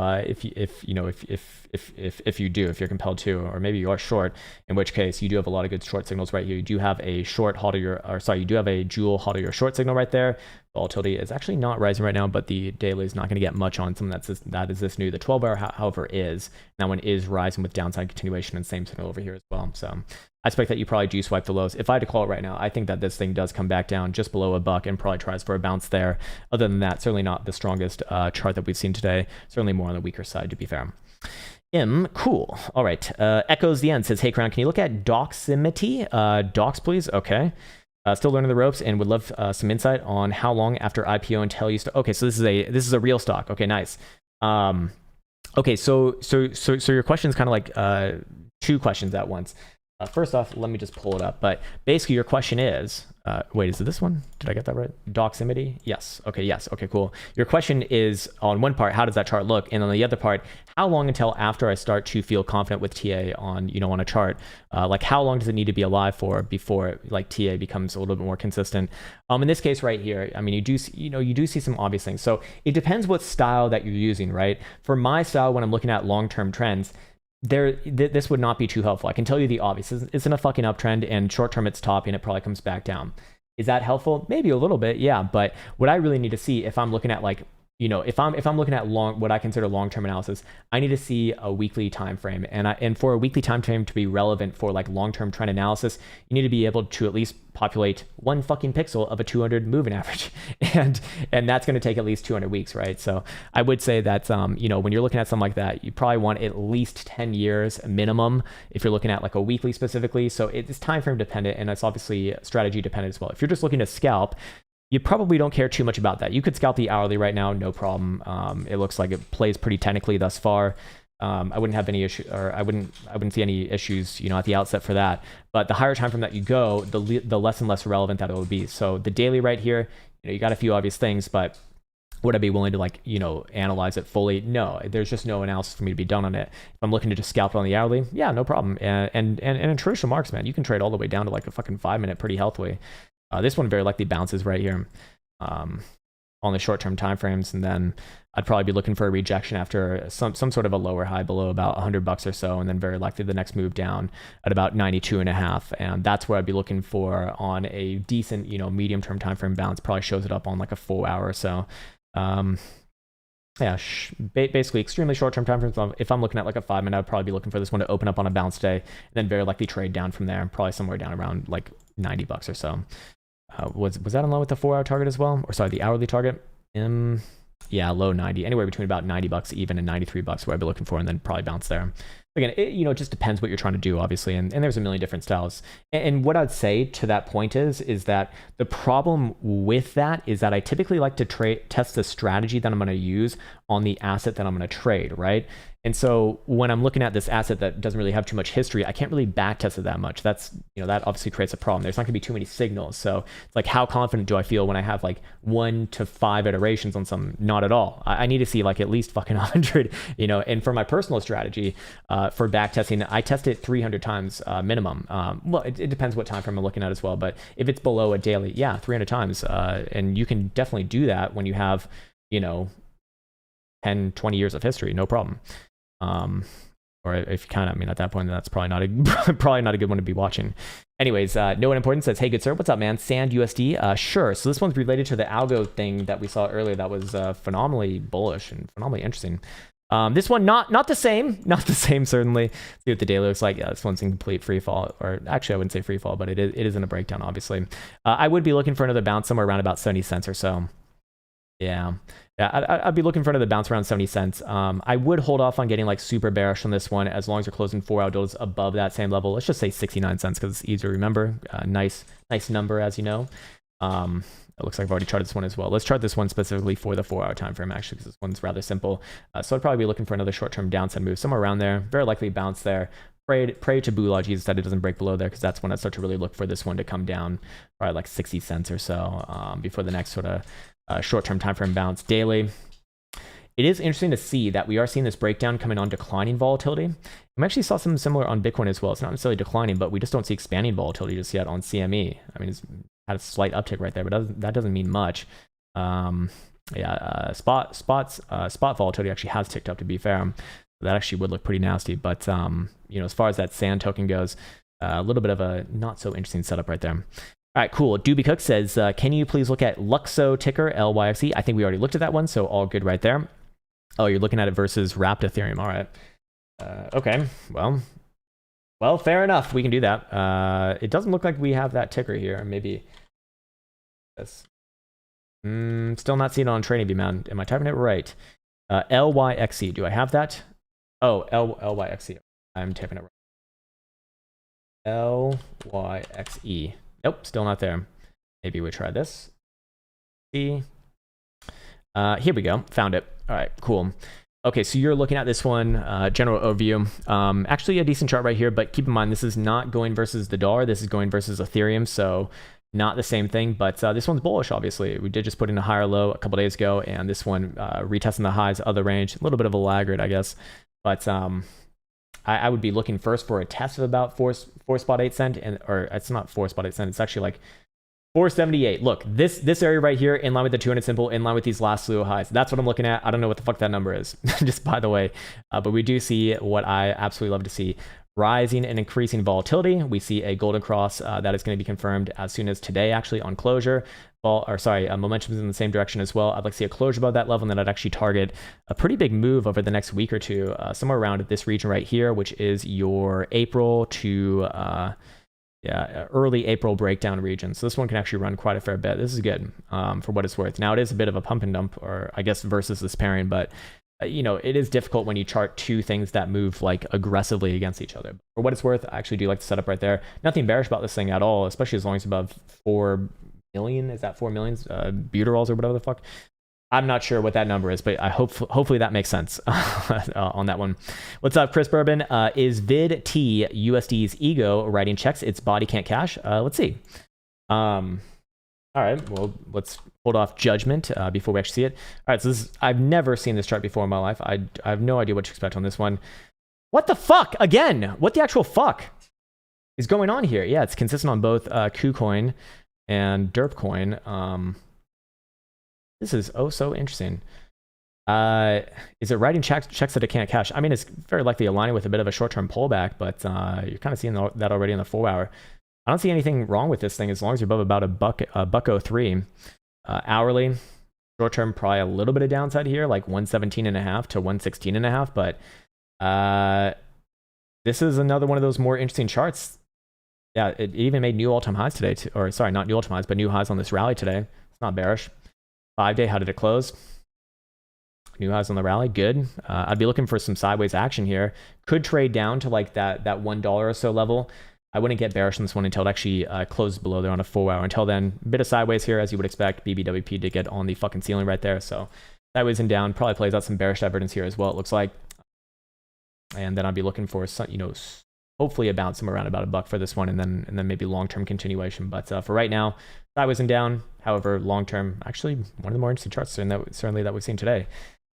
you're compelled to, or maybe you are short, in which case you do have a lot of good short signals right here. You do have a short hodl you do have a jewel hodl your short signal right there. Volatility is actually not rising right now, but the daily is not going to get much on something that is this new. The 12-hour, however, is. That one is rising with downside continuation, and same signal over here as well. So I expect that you probably do swipe the lows. If I had to call it right now, I think that this thing does come back down just below $1 and probably tries for a bounce there. Other than that, certainly not the strongest chart that we've seen today. Certainly more on the weaker side, to be fair. Cool. All right. Echoes the End says, hey, Krown, can you look at Doximity? Docs, please. Okay. Still learning the ropes, and would love some insight on how long after IPO until you start. Okay, so this is a real stock. Okay, nice. Okay, so your question is kind of like two questions at once. First off, let me just pull it up. But basically, your question is, wait, is it this one? Did I get that right? Doximity? Yes. Okay, yes. Okay, cool. Your question is, on one part, how does that chart look? And on the other part, how long until after I start to feel confident with TA on, on a chart? Like, how long does it need to be alive for before, like, TA becomes a little bit more consistent? In this case right here, I mean, you do see some obvious things. So it depends what style that you're using, right? For my style, when I'm looking at long-term trends, this would not be too helpful. I can tell you the obvious. It's in a fucking uptrend, and short term it's topping, it probably comes back down. Is that helpful? Maybe a little bit, yeah. But what I really need to see, if I'm looking at like, if I'm looking at what I consider long-term analysis, I need to see a weekly time frame, and for a weekly time frame to be relevant for like long-term trend analysis, you need to be able to at least populate one fucking pixel of a 200 moving average, and that's going to take at least 200 weeks, right? So I would say that when you're looking at something like that, you probably want at least 10 years minimum if you're looking at like a weekly specifically. So it's time frame dependent, and it's obviously strategy dependent as well. If you're just looking to scalp, you probably don't care too much about that. You could scalp the hourly right now, no problem. It looks like it plays pretty technically thus far. I wouldn't have any issue, or I wouldn't see any issues, at the outset for that. But the higher time frame that you go, the less and less relevant that it will be. So the daily right here, you got a few obvious things, but would I be willing to analyze it fully? No, there's just no analysis for me to be done on it. If I'm looking to just scalp it on the hourly, yeah, no problem. And in traditional markets, man, you can trade all the way down to like a fucking 5 minute pretty healthily. This one very likely bounces right here on the short-term timeframes, and then I'd probably be looking for a rejection after some sort of a lower high below about $100 or so, and then very likely the next move down at about 92.5, and that's where I'd be looking for on a decent, medium-term timeframe bounce. Probably shows it up on like a 4 hour or so. Yeah, basically extremely short-term timeframes. If I'm looking at like a 5 minute, I'd probably be looking for this one to open up on a bounce day, and then very likely trade down from there, probably somewhere down around like $90 or so. Was that in line with the 4 hour target as well? Or sorry, the hourly target? Yeah, low 90, anywhere between about $90 even and $93 where I'd be looking for, and then probably bounce there. Again, it just depends what you're trying to do, obviously, and there's a million different styles. And what I'd say to that point is that the problem with that is that I typically like to test the strategy that I'm going to use on the asset that I'm going to trade, right? And so when I'm looking at this asset that doesn't really have too much history, I can't really back test it that much. That's, that obviously creates a problem. There's not gonna be too many signals. So it's like, how confident do I feel when I have like 1 to 5 iterations on some? Not at all. I need to see like at least fucking 100, and for my personal strategy, for back testing, I test it 300 times minimum. Well, it depends what time frame I'm looking at as well. But if it's below a daily, yeah, 300 times. And you can definitely do that when you have, 10, 20 years of history, no problem. Or if you at that point, that's probably not a good one to be watching. Anyways, no one important says, hey, good sir, what's up, man? Sand USD. Sure. So this one's related to the algo thing that we saw earlier that was phenomenally bullish and phenomenally interesting. This one, not the same, certainly. See what the daily looks like. Yeah, this one's in complete free fall, or actually I wouldn't say free fall, but it is in a breakdown, obviously. I would be looking for another bounce somewhere around about 70 cents or so. Yeah, I'd be looking for another bounce around 70 cents. I would hold off on getting like super bearish on this one as long as you're closing 4 hour deals above that same level. Let's just say 69 cents because it's easier to remember. Nice number, as you know. It looks like I've already charted this one as well. Let's chart this one specifically for the 4 hour time frame, actually, because this one's rather simple. So I'd probably be looking for another short-term downside move somewhere around there. Very likely bounce there. Pray to Boologis that it doesn't break below there, because that's when I start to really look for this one to come down probably like 60 cents or so before the next sort of short-term time frame bounce. Daily, it is interesting to see that we are seeing this breakdown coming on declining volatility. We actually saw something similar on Bitcoin as well. It's not necessarily declining, but we just don't see expanding volatility just yet on CME. I mean, it's had a slight uptick right there, but that doesn't mean much. Spot volatility actually has ticked up, to be fair. That actually would look pretty nasty. But as far as that sand token goes, a little bit of a not so interesting setup right there. All right, cool. Doobie Cook says, can you please look at Luxo ticker, LYXE? I think we already looked at that one, so all good right there. Oh, you're looking at it versus wrapped Ethereum. All right. Okay. Well, fair enough. We can do that. It doesn't look like we have that ticker here. Maybe this. Still not seeing it on TradingView, man. Am I typing it right? LYXE. Do I have that? Oh, LYXE. I'm typing it right. LYXE. Nope, still not there. Maybe we try this. See. Here we go. Found it. All right, cool. Okay, so you're looking at this one, general overview. Actually a decent chart right here, but keep in mind this is not going versus the dollar. This is going versus Ethereum, so not the same thing. But this one's bullish, obviously. We did just put in a higher low a couple days ago, and this one retesting the highs of the range. A little bit of a laggard, I guess. But I would be looking first for a test of about 4.8 cent, or it's not 4.8 cent. It's actually like 478. Look, this area right here, in line with the 200 simple, in line with these last slew of highs. That's what I'm looking at. I don't know what the fuck that number is, just by the way. But we do see what I absolutely love to see. Rising and increasing volatility. We see a golden cross that is going to be confirmed as soon as today, actually, on closure. Momentum is in the same direction as well. I'd like to see a closure above that level, and then I'd actually target a pretty big move over the next week or two, somewhere around this region right here, which is your April to early April breakdown region. So this one can actually run quite a fair bit. This is good for what it's worth. Now it is a bit of a pump and dump, or I guess versus this pairing, but it is difficult when you chart two things that move like aggressively against each other. For what it's worth, I actually do like the setup right there. Nothing bearish about this thing at all, especially as long as it's above 4 million. Is that 4 million butyrols or whatever the fuck? I'm not sure what that number is, but I hopefully that makes sense on that one. What's up, Chris Bourbon? Is VidT USD's ego writing checks its body can't cash? Let's see. All right, well, let's hold off judgment before we actually see it. All right, so I've never seen this chart before in my life. I have no idea what to expect on this one. What the fuck? Again, what the actual fuck is going on here? Yeah, it's consistent on both KuCoin and Derpcoin. This is oh so interesting. Is it writing checks that it can't cash? I mean, it's very likely aligning with a bit of a short-term pullback, but you're kind of seeing that already in the 4 hour. I don't see anything wrong with this thing as long as you're above about a buck 03. Hourly, short-term, probably a little bit of downside here, like 117.5 to 116.5, but this is another one of those more interesting charts. Yeah, it even made new all-time highs today, or sorry, not new all-time highs, but new highs on this rally today. It's not bearish. 5-day, how did it close? New highs on the rally, good. I'd be looking for some sideways action here. Could trade down to like that $1 or so level. I wouldn't get bearish on this one until it actually closes below there on a 4 hour. Until then, a bit of sideways here, as you would expect. BBWP to get on the fucking ceiling right there. So sideways and down probably plays out some bearish divergence here as well, it looks like. And then I'd be looking for some, hopefully a bounce somewhere around about a buck for this one, and then maybe long-term continuation. But for right now, sideways and down. However, long-term, actually one of the more interesting charts certainly that we've seen today.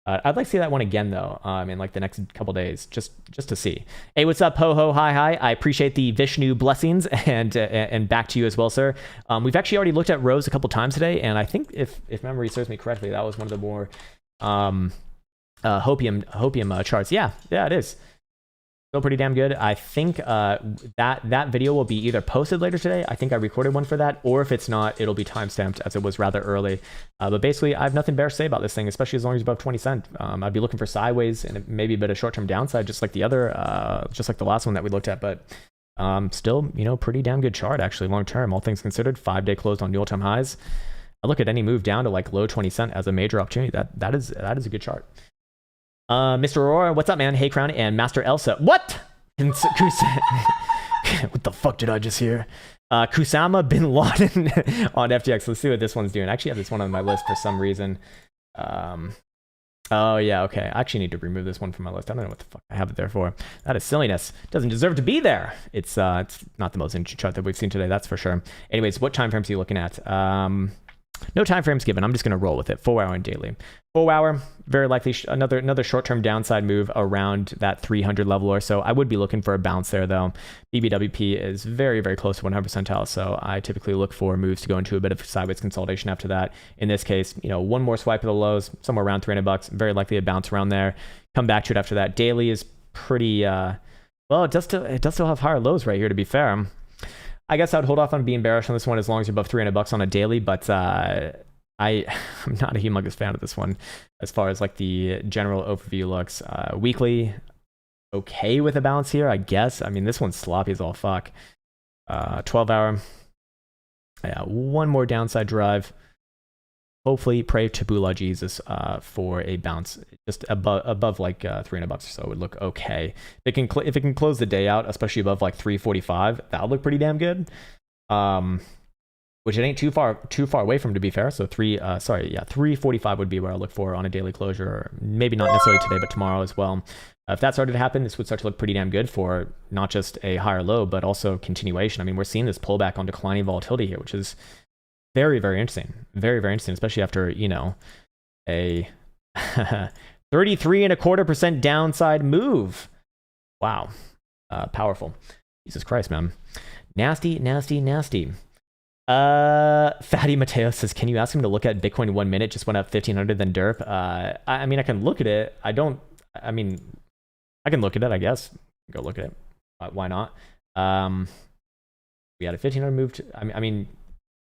I'd like to see that one again, though, in like the next couple days, just to see. Hey, what's up, ho-ho, hi. I appreciate the Vishnu blessings, and back to you as well, sir. We've actually already looked at Rose a couple times today, and I think if memory serves me correctly, that was one of the more Hopium charts. Yeah, it is. Still pretty damn good. I think that video will be either posted later today. I think I recorded one for that, or if it's not, it'll be timestamped as it was rather early. But basically, I have nothing bearish to say about this thing, especially as long as it's above 20 cent. I'd be looking for sideways and maybe a bit of short-term downside, just like the other, just like the last one that we looked at. But still, pretty damn good chart actually, long-term, all things considered. 5-day closed on new all-time highs. I look at any move down to like low 20 cent as a major opportunity. That is a good chart. Mr. Aurora, what's up, man? Hey, Krown and Master Elsa. What? What the fuck did I just hear? Kusama bin Laden on FTX. Let's see what this one's doing. I actually have this one on my list for some reason. Oh, yeah, okay. I actually need to remove this one from my list. I don't know what the fuck I have it there for. That is silliness. Doesn't deserve to be there. It's not the most interesting chart that we've seen today, that's for sure. Anyways, what time frames are you looking at? No time frames given. I'm just going to roll with it. 4 hour and daily. 4 hour, very likely another short-term downside move around that 300 level or so. I would be looking for a bounce there, though. BBWP is very, very close to 100 percentile, so I typically look for moves to go into a bit of sideways consolidation after that. In this case, one more swipe of the lows, somewhere around $300. Very likely a bounce around there. Come back to it after that. Daily is pretty, well, it does still have higher lows right here, to be fair. I guess I'd hold off on being bearish on this one as long as you're above $300 on a daily, but I'm not a humongous fan of this one as far as like the general overview looks. Weekly, okay with a bounce here, I guess. I mean, this one's sloppy as all fuck. 12 hour, yeah, one more downside drive. Hopefully, pray to Bula Jesus for a bounce just above like $300 or so would look okay. If it can close the day out, especially above like 345, that'll look pretty damn good. which it ain't too far away from, to be fair. So 345 would be where I look for on a daily closure, or maybe not necessarily today, but tomorrow as well. If that started to happen, this would start to look pretty damn good for not just a higher low, but also continuation. I mean, we're seeing this pullback on declining volatility here, which is very, very interesting. Very, very interesting, especially after, you know, a 33.25% downside move. Wow. Powerful. Jesus Christ, man. Nasty, nasty, nasty. Fatty Mateo says, can you ask him to look at Bitcoin 1 minute? Just went up 1500, then derp. I mean, I can look at it. I can look at it, I guess. Go look at it. Why not? We had a 1500 move. I mean,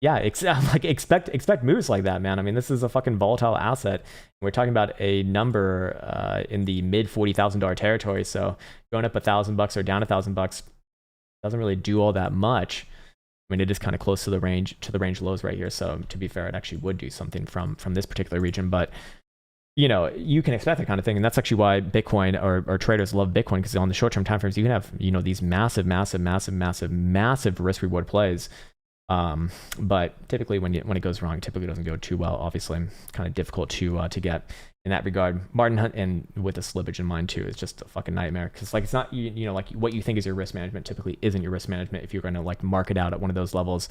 yeah, expect moves like that, man. I mean, this is a fucking volatile asset. We're talking about a number in the mid $40,000 territory. So going up $1,000 or down $1,000 doesn't really do all that much. I mean, it is kind of close to the range lows right here. So to be fair, it actually would do something from this particular region. But you know, you can expect that kind of thing, and that's actually why Bitcoin or traders love Bitcoin, because on the short-term time frames, you can have, you know, these massive risk reward plays. But typically when it goes wrong, it typically doesn't go too well. Obviously, kind of difficult to get in that regard. Martin Hunt, and with the slippage in mind too, is just a fucking nightmare, because like it's not, you know, like what you think is your risk management typically isn't your risk management if you're going to like mark it out at one of those levels.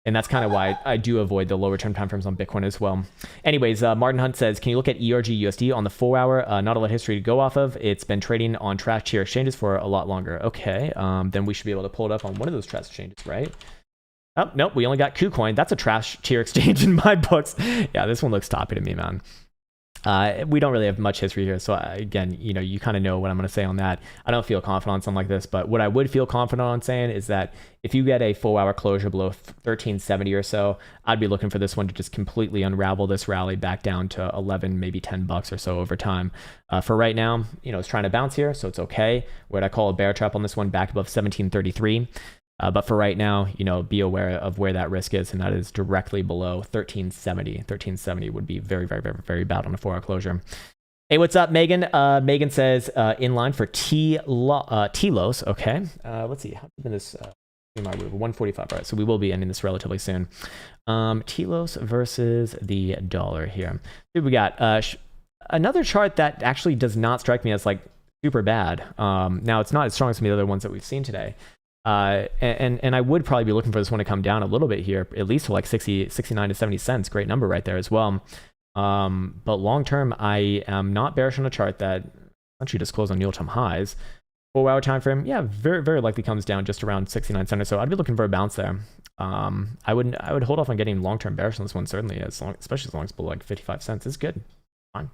And that's kind of why I do avoid the lower term timeframes on Bitcoin as well. Anyways, Martin Hunt says, can you look at ERG-USD on the 4-hour? Not a lot of history to go off of. It's been trading on trash tier exchanges for a lot longer. Okay, then we should be able to pull it up on one of those trash exchanges, right? Oh, nope, we only got KuCoin. That's a trash tier exchange in my books. Yeah, this one looks toppy to me, man. We don't really have much history here, so again, you know, you kind of know what I'm going to say on that. I don't feel confident on something like this, but what I would feel confident on saying is that if you get a 4-hour closure below 1370 or so, I'd be looking for this one to just completely unravel this rally back down to 11, maybe $10 or so over time. For right now, you know, it's trying to bounce here, so it's okay. What I call a bear trap on this one, back above 1733. But for right now, you know, be aware of where that risk is, and that is directly below 1370. 1370 would be very, very, very, very bad on a 4-hour closure. Hey, what's up, Megan? Megan says, in line for T-Los. Okay. Let's see. How did this my move? 145. All right. So we will be ending this relatively soon. T-Los versus the dollar here. Here we got another chart that actually does not strike me as like super bad. Now, it's not as strong as some of the other ones that we've seen today. And I would probably be looking for this one to come down a little bit here, at least to like 69 to 70 cents. Great number right there as well. But long term, I am not bearish on a chart that actually just closed on New all-time highs. 4-hour time frame, yeah, very, very likely comes down just around 69 cents or so. I'd be looking for a bounce there. I would hold off on getting long-term bearish on this one, certainly, especially as long as below like 55 cents is good. Fine.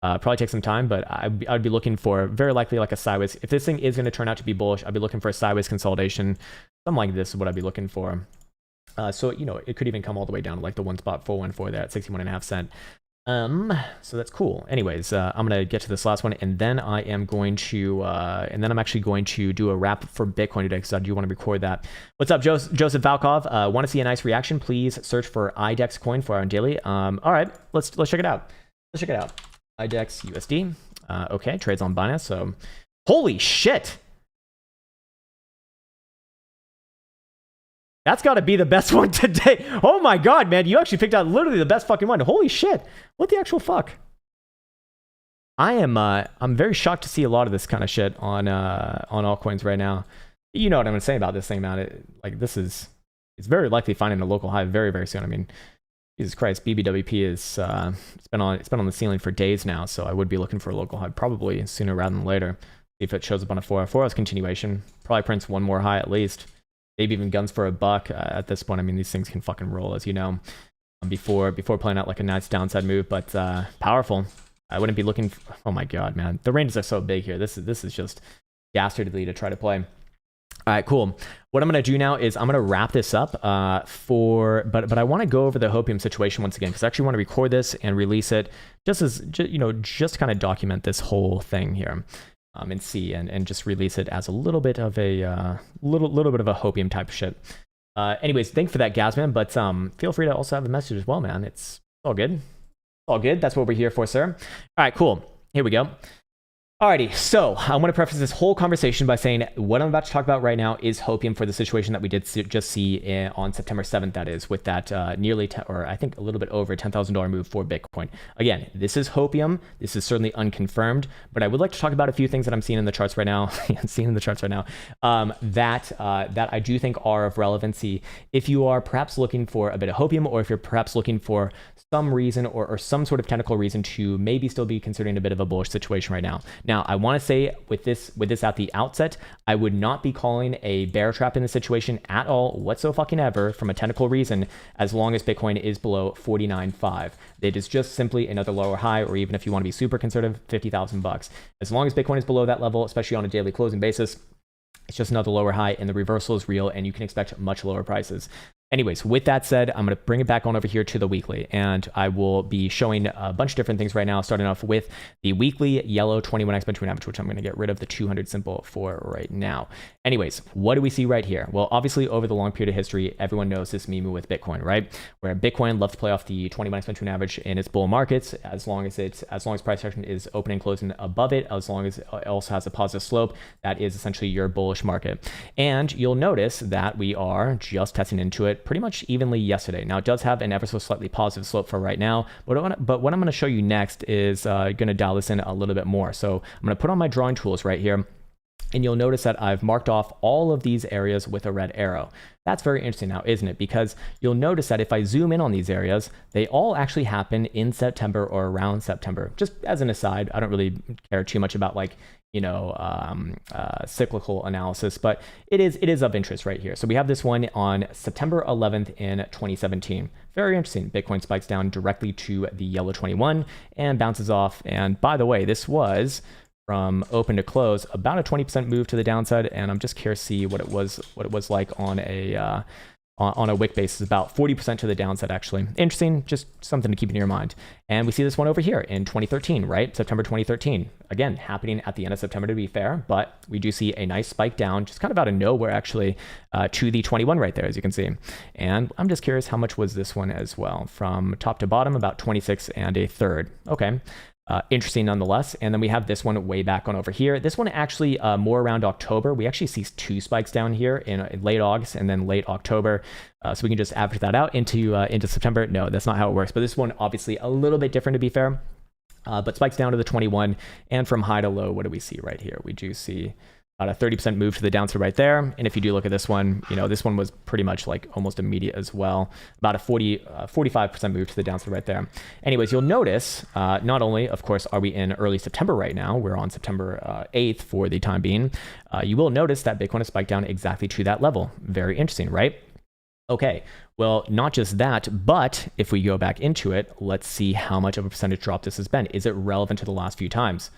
Probably take some time, but I'd be looking for very likely like a sideways. If this thing is going to turn out to be bullish, I'd be looking for a sideways consolidation. Something like this is what I'd be looking for. So, you know, it could even come all the way down to like the 1.414 there at 61.5 cents. So that's cool. Anyways, I'm going to get to this last one, and then I am going to, I'm actually going to do a wrap for Bitcoin today, because I do want to record that. What's up, Joseph Valkov? Want to see a nice reaction? Please search for IDEX coin for our daily. All right, let's check it out. Let's check it out. IDEX USD. Okay, trades on Binance. So, holy shit. That's got to be the best one today. Oh my god, man. You actually picked out literally the best fucking one. Holy shit. What the actual fuck? I'm very shocked to see a lot of this kind of shit on altcoins right now. You know what I'm going to say about this thing, man. It's very likely finding a local high very, very soon. I mean, Jesus Christ, BBWP is it's been on the ceiling for days now, so I would be looking for a local high probably sooner rather than later. If it shows up on a 4-hour continuation, probably prints one more high at least. Maybe even guns for a buck at this point. I mean, these things can fucking roll, as you know, before playing out like a nice downside move, but powerful. I wouldn't be looking for, oh my god, man, the ranges are so big here. This is just dastardly to try to play. All right, cool. What I'm going to do now is I'm going to wrap this up but I want to go over the Hopium situation once again, because I actually want to record this and release it just to kind of document this whole thing here, and see and just release it as a little bit of a little bit of a Hopium type of shit. Anyways, thanks for that, Gazman, but feel free to also have a message as well, man. It's all good. All good. That's what we're here for, sir. All right, cool. Here we go. Alrighty, so I want to preface this whole conversation by saying what I'm about to talk about right now is Hopium for the situation that we did just see on September 7th, that is, with that nearly, or I think a little bit over $10,000 move for Bitcoin. Again, this is Hopium. This is certainly unconfirmed, but I would like to talk about a few things that I'm seeing in the charts right now, that I do think are of relevancy if you are perhaps looking for a bit of Hopium, or if you're perhaps looking for some reason or some sort of technical reason to maybe still be considering a bit of a bullish situation right now. Now, I want to say with this at the outset, I would not be calling a bear trap in this situation at all whatsoever from a technical reason, as long as Bitcoin is below 49.5. It is just simply another lower high, or even if you want to be super conservative, 50,000 bucks. As long as Bitcoin is below that level, especially on a daily closing basis, it's just another lower high, and the reversal is real, and you can expect much lower prices. Anyways, with that said, I'm going to bring it back on over here to the weekly, and I will be showing a bunch of different things right now, starting off with the weekly yellow 21 exponential average, which I'm going to get rid of the 200 symbol for right now. Anyways, what do we see right here? Well, obviously, over the long period of history, everyone knows this meme with Bitcoin, right? Where Bitcoin loves to play off the 21 exponential average in its bull markets, as long as price action is opening and closing above it, as long as it also has a positive slope, that is essentially your bullish market. And you'll notice that we are just testing into it pretty much evenly yesterday. Now, it does have an ever so slightly positive slope for right now, but what I'm going to show you next is going to dial this in a little bit more. So I'm going to put on my drawing tools right here, and you'll notice that I've marked off all of these areas with a red arrow. That's very interesting now, isn't it? Because you'll notice that if I zoom in on these areas, they all actually happen in September or around September. Just as an aside, I don't really care too much about cyclical analysis, but it is of interest right here. So we have this one on September 11th in 2017. Very interesting. Bitcoin spikes down directly to the yellow 21 and bounces off. And by the way, this was from open to close about a 20% move to the downside, and I'm just curious to see what it was like on a wick basis, about 40% to the downside, actually. Interesting, just something to keep in your mind. And we see this one over here in 2013, right? September 2013. Again, happening at the end of September, to be fair, but we do see a nice spike down, just kind of out of nowhere, actually, to the 21 right there, as you can see. And I'm just curious, how much was this one as well? From top to bottom, about 26 and a third. Okay. Interesting nonetheless. And then we have this one way back on over here. This one actually more around October. We actually see two spikes down here in late August and then late October. So we can just average that out into September. No, that's not how it works. But this one obviously a little bit different, to be fair. But spikes down to the 21, and from high to low, what do we see right here? We do see about a 30% move to the downside right there. And if you do look at this one, this one was pretty much like almost immediate as well. About a 45% move to the downside right there. Anyways, you'll notice not only, of course, are we in early September right now, we're on September 8th for the time being, you will notice that Bitcoin has spiked down exactly to that level. Very interesting, right? Okay, well, not just that, but if we go back into it, let's see how much of a percentage drop this has been. Is it relevant to the last few times?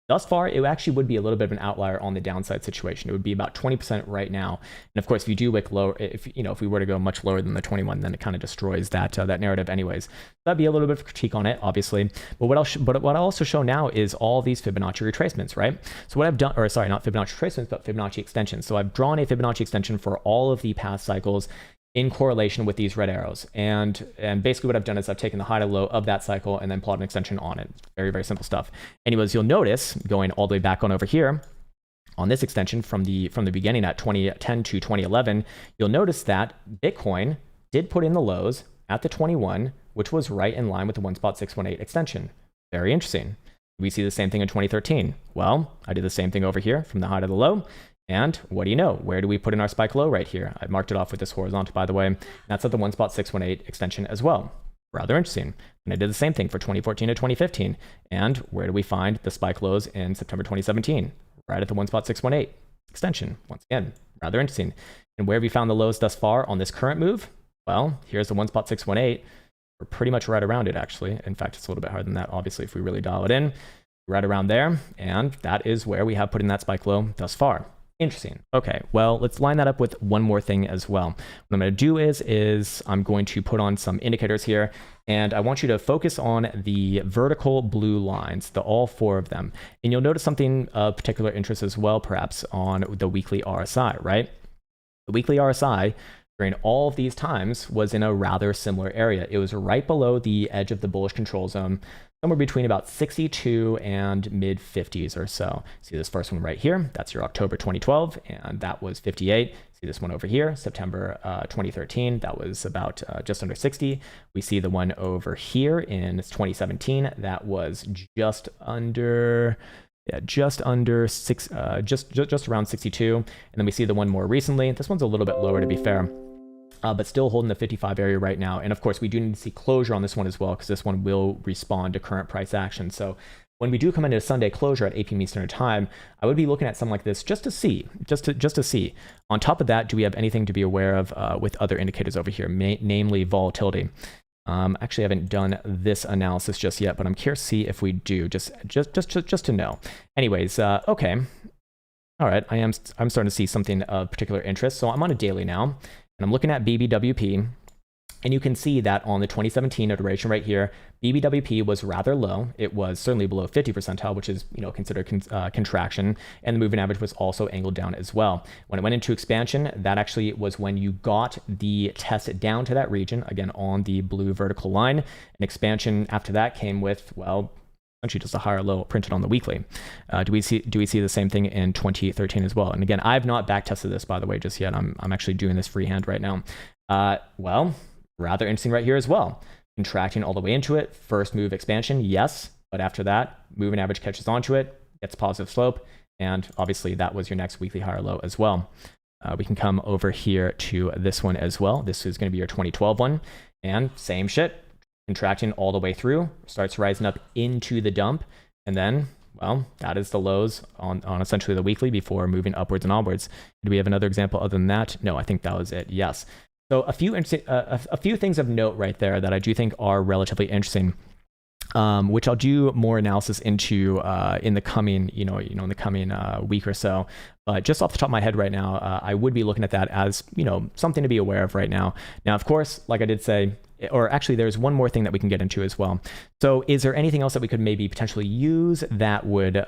Thus far, it actually would be a little bit of an outlier on the downside situation. It would be about 20% right now. And of course, if you do wick lower, if we were to go much lower than the 21, then it kind of destroys that narrative anyways. That'd be a little bit of critique on it, obviously. But what I'll also show now is all these Fibonacci retracements, right? So what I've done, or sorry, not Fibonacci retracements, but Fibonacci extensions. So I've drawn a Fibonacci extension for all of the past cycles in correlation with these red arrows. And basically what I've done is I've taken the high to low of that cycle and then plotted an extension on it. Very, very simple stuff. Anyways, you'll notice going all the way back on over here on this extension from the beginning at 2010 to 2011, you'll notice that Bitcoin did put in the lows at the 21, which was right in line with the 1.618 extension. Very interesting. We see the same thing in 2013. Well, I did the same thing over here from the high to the low. And what do you know? Where do we put in our spike low right here? I marked it off with this horizontal, by the way. That's at the 1.618 extension as well. Rather interesting. And I did the same thing for 2014 to 2015. And where do we find the spike lows in September 2017? Right at the 1.618 extension. Once again, rather interesting. And where have we found the lows thus far on this current move? Well, here's the 1.618. We're pretty much right around it, actually. In fact, it's a little bit higher than that, obviously, if we really dial it in. Right around there. And that is where we have put in that spike low thus far. Interesting. Okay, well, let's line that up with one more thing as well. What I'm going to do is I'm going to put on some indicators here, and I want you to focus on the vertical blue lines, all four of them. And you'll notice something of particular interest as well, perhaps on the weekly RSI, right? The weekly RSI during all of these times was in a rather similar area. It was right below the edge of the bullish control zone, somewhere between about 62 and mid 50s or so. See this first one right here, that's your October 2012, and that was 58. See this one over here, September 2013, that was about just under 60. We see the one over here in 2017, that was just under just around 62. And then we see the one more recently. This one's a little bit lower, to be fair, but still holding the 55 area right now. And of course, we do need to see closure on this one as well, because this one will respond to current price action. So when we do come into a Sunday closure at 8 p.m. Eastern Time, I would be looking at something like this just to see. On top of that, do we have anything to be aware of with other indicators over here, namely volatility? Actually, I haven't done this analysis just yet, but I'm curious to see if we do, just to know. Anyways, okay. All right, I'm starting to see something of particular interest. So I'm on a daily now, and I'm looking at BBWP. And you can see that on the 2017 iteration right here, BBWP was rather low. It was certainly below 50 percentile, which is considered contraction. And the moving average was also angled down as well. When it went into expansion, that actually was when you got the test down to that region, again, on the blue vertical line. And expansion after that came with, well, essentially just a higher low printed on the weekly. Do we see the same thing in 2013 as well? And again, I've not back tested this, by the way, just yet. I'm actually doing this freehand right now. Well, rather interesting right here as well. Contracting all the way into it. First move expansion, yes. But after that, moving average catches onto it, gets positive slope. And obviously that was your next weekly higher low as well. We can come over here to this one as well. This is going to be your 2012 one. And same shit. Contracting all the way through. Starts rising up into the dump. And then, well, that is the lows on essentially the weekly before moving upwards and onwards. Do we have another example other than that? No, I think that was it. Yes. So a few things of note right there that I do think are relatively interesting, which I'll do more analysis into in the coming week or so. But just off the top of my head right now, I would be looking at that as something to be aware of right now. Now, of course, like I did say, or actually, there's one more thing that we can get into as well. So, is there anything else that we could maybe potentially use that would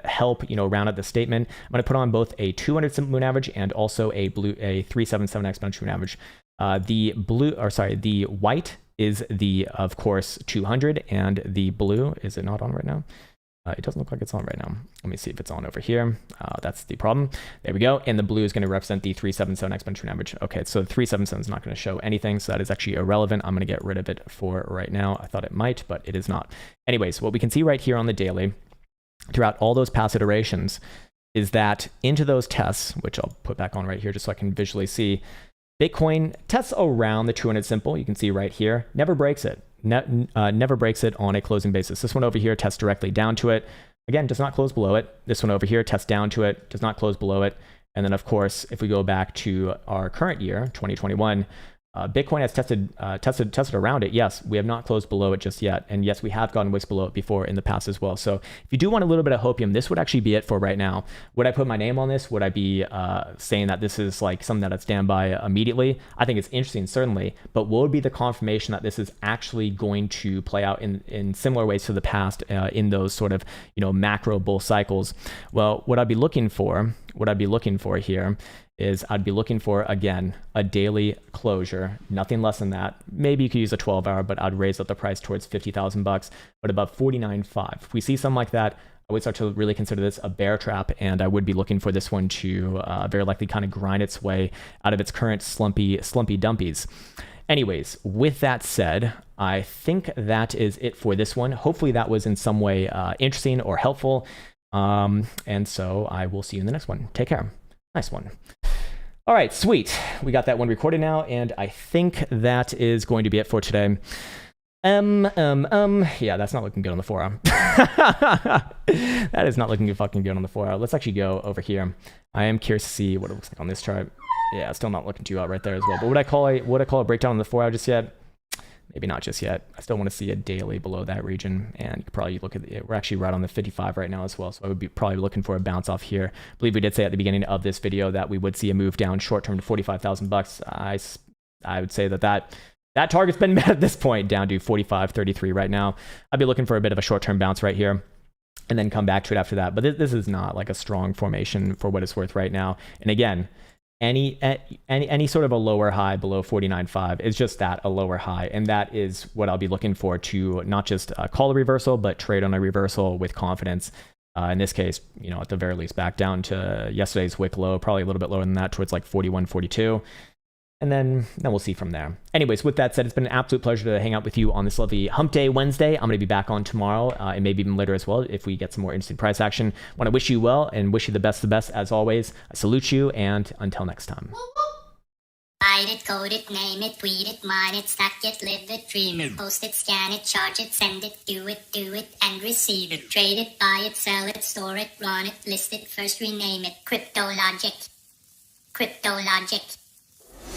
help round out the statement? I'm going to put on both a 200 simple moving average and also a 377 exponential moving average. The white is of course 200, and the blue, is it not on right now? It doesn't look like it's on right now. Let me see if it's on over here. That's the problem. There we go. And the blue is going to represent the 377 exponential average. Okay, so the 377 is not going to show anything, so that is actually irrelevant. I'm going to get rid of it for right now. I thought it might, but it is not. Anyways, what we can see right here on the daily, throughout all those past iterations, is that into those tests, which I'll put back on right here just so I can visually see, Bitcoin tests around the 200 simple. You can see right here, never breaks it. Never breaks it on a closing basis. This one over here tests directly down to it. Again, does not close below it. This one over here tests down to it, does not close below it. And then, of course, if we go back to our current year, 2021, Bitcoin has tested around it. Yes, we have not closed below it just yet. And yes, we have gone wicks below it before in the past as well. So if you do want a little bit of hopium, this would actually be it for right now. Would I put my name on this? Would I be saying that this is like something that I'd stand by immediately? I think it's interesting, certainly, but what would be the confirmation that this is actually going to play out in similar ways to the past in those sort of, macro bull cycles? Well, what I'd be looking for here is I'd be looking for, again, a daily closure, nothing less than that. Maybe you could use a 12-hour, but I'd raise up the price towards $50,000, but above 49.5. If we see something like that, I would start to really consider this a bear trap, and I would be looking for this one to very likely kind of grind its way out of its current slumpy dumpies. Anyways, with that said, I think that is it for this one. Hopefully that was in some way interesting or helpful. And so I will see you in the next one. Take care. Nice one. All right, sweet. We got that one recorded now, and I think that is going to be it for today. Yeah, that's not looking good on the 4-hour. That is not looking fucking good on the 4-hour. Let's actually go over here. I am curious to see what it looks like on this chart. Yeah, still not looking too hot right there as well. But would I call a breakdown on the 4-hour just yet? Maybe not just yet. I still want to see a daily below that region, and you could probably look at it. We're actually right on the 55 right now as well, so I would be probably looking for a bounce off here. I believe we did say at the beginning of this video that we would see a move down short term to $45,000. I would say that target's been met at this point, down to 45.33 right now. I'd be looking for a bit of a short term bounce right here, and then come back to it after that. But this is not like a strong formation for what it's worth right now. And again, any sort of a lower high below 49.5 is just that, a lower high, and that is what I'll be looking for to not just call a reversal, but trade on a reversal with confidence. In this case, at the very least, back down to yesterday's wick low, probably a little bit lower than that, towards like 41, 42. And then we'll see from there. Anyways, with that said, it's been an absolute pleasure to hang out with you on this lovely Hump Day Wednesday. I'm going to be back on tomorrow and maybe even later as well if we get some more instant price action. Want to wish you well and wish you the best of the best as always. I salute you, and until next time. Write it, code it, name it, tweet it, mine it, stack it, live it, dream it, post it, scan it, charge it, send it, do it, and receive it. Trade it, buy it, sell it, store it, run it, list it, first rename it. Crypto logic.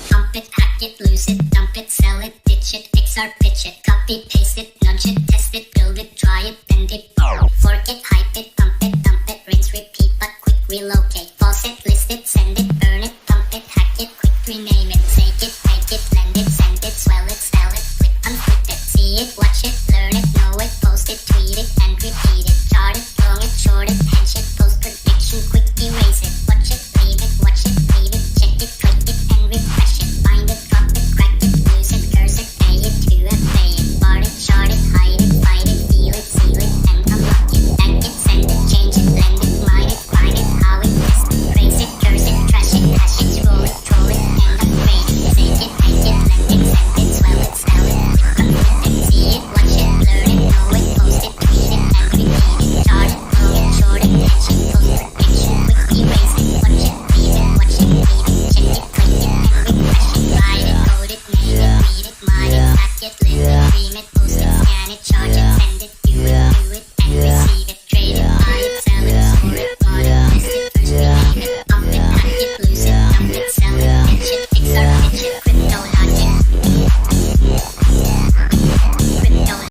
Pump it, hack it, lose it, dump it, sell it, ditch it, fix or pitch it, copy, paste it, nudge it, test it, build it, try it, bend it, fork it, hype it, pump it, dump it, rinse, repeat, but quick relocate, pause it, list it, send it, burn it, pump it, hack it, quick rename it, take it, take it, lend it, send it, swell it, sell it, flip, unflip it, see it, watch it, learn it, know it, post it, tweet it, and repeat it, chart it, long it, short it, hedge it, post prediction, quick erase it, watch it, leave it, watch it, leave it, check it, click it, and refresh it, find it, drop it, crack it, lose it, curse it, pay it, to it, pay it, bar it, shard it, hide it, fight it, feel it, seal it, and unlock it, back it, send it, change it, lend it, mine it, find it, how it, test it, praise it, curse it, trash it, hash it, scroll it, troll it, and upgrade it, take it, take it, lend it, send it, swell it, sell it, click, unflip it, see it, watch it, learn it, know it, post it, tweet it, and repeat it, chart it, long it, short it, hedge it, post prediction, quick erase it, watch it, leave it, watch it, leave it, check it, click it, and refresh it, write it, code it, name it, read it, mine it, stack it, live it, dream it, post it, scan it, charge it, send it, do it.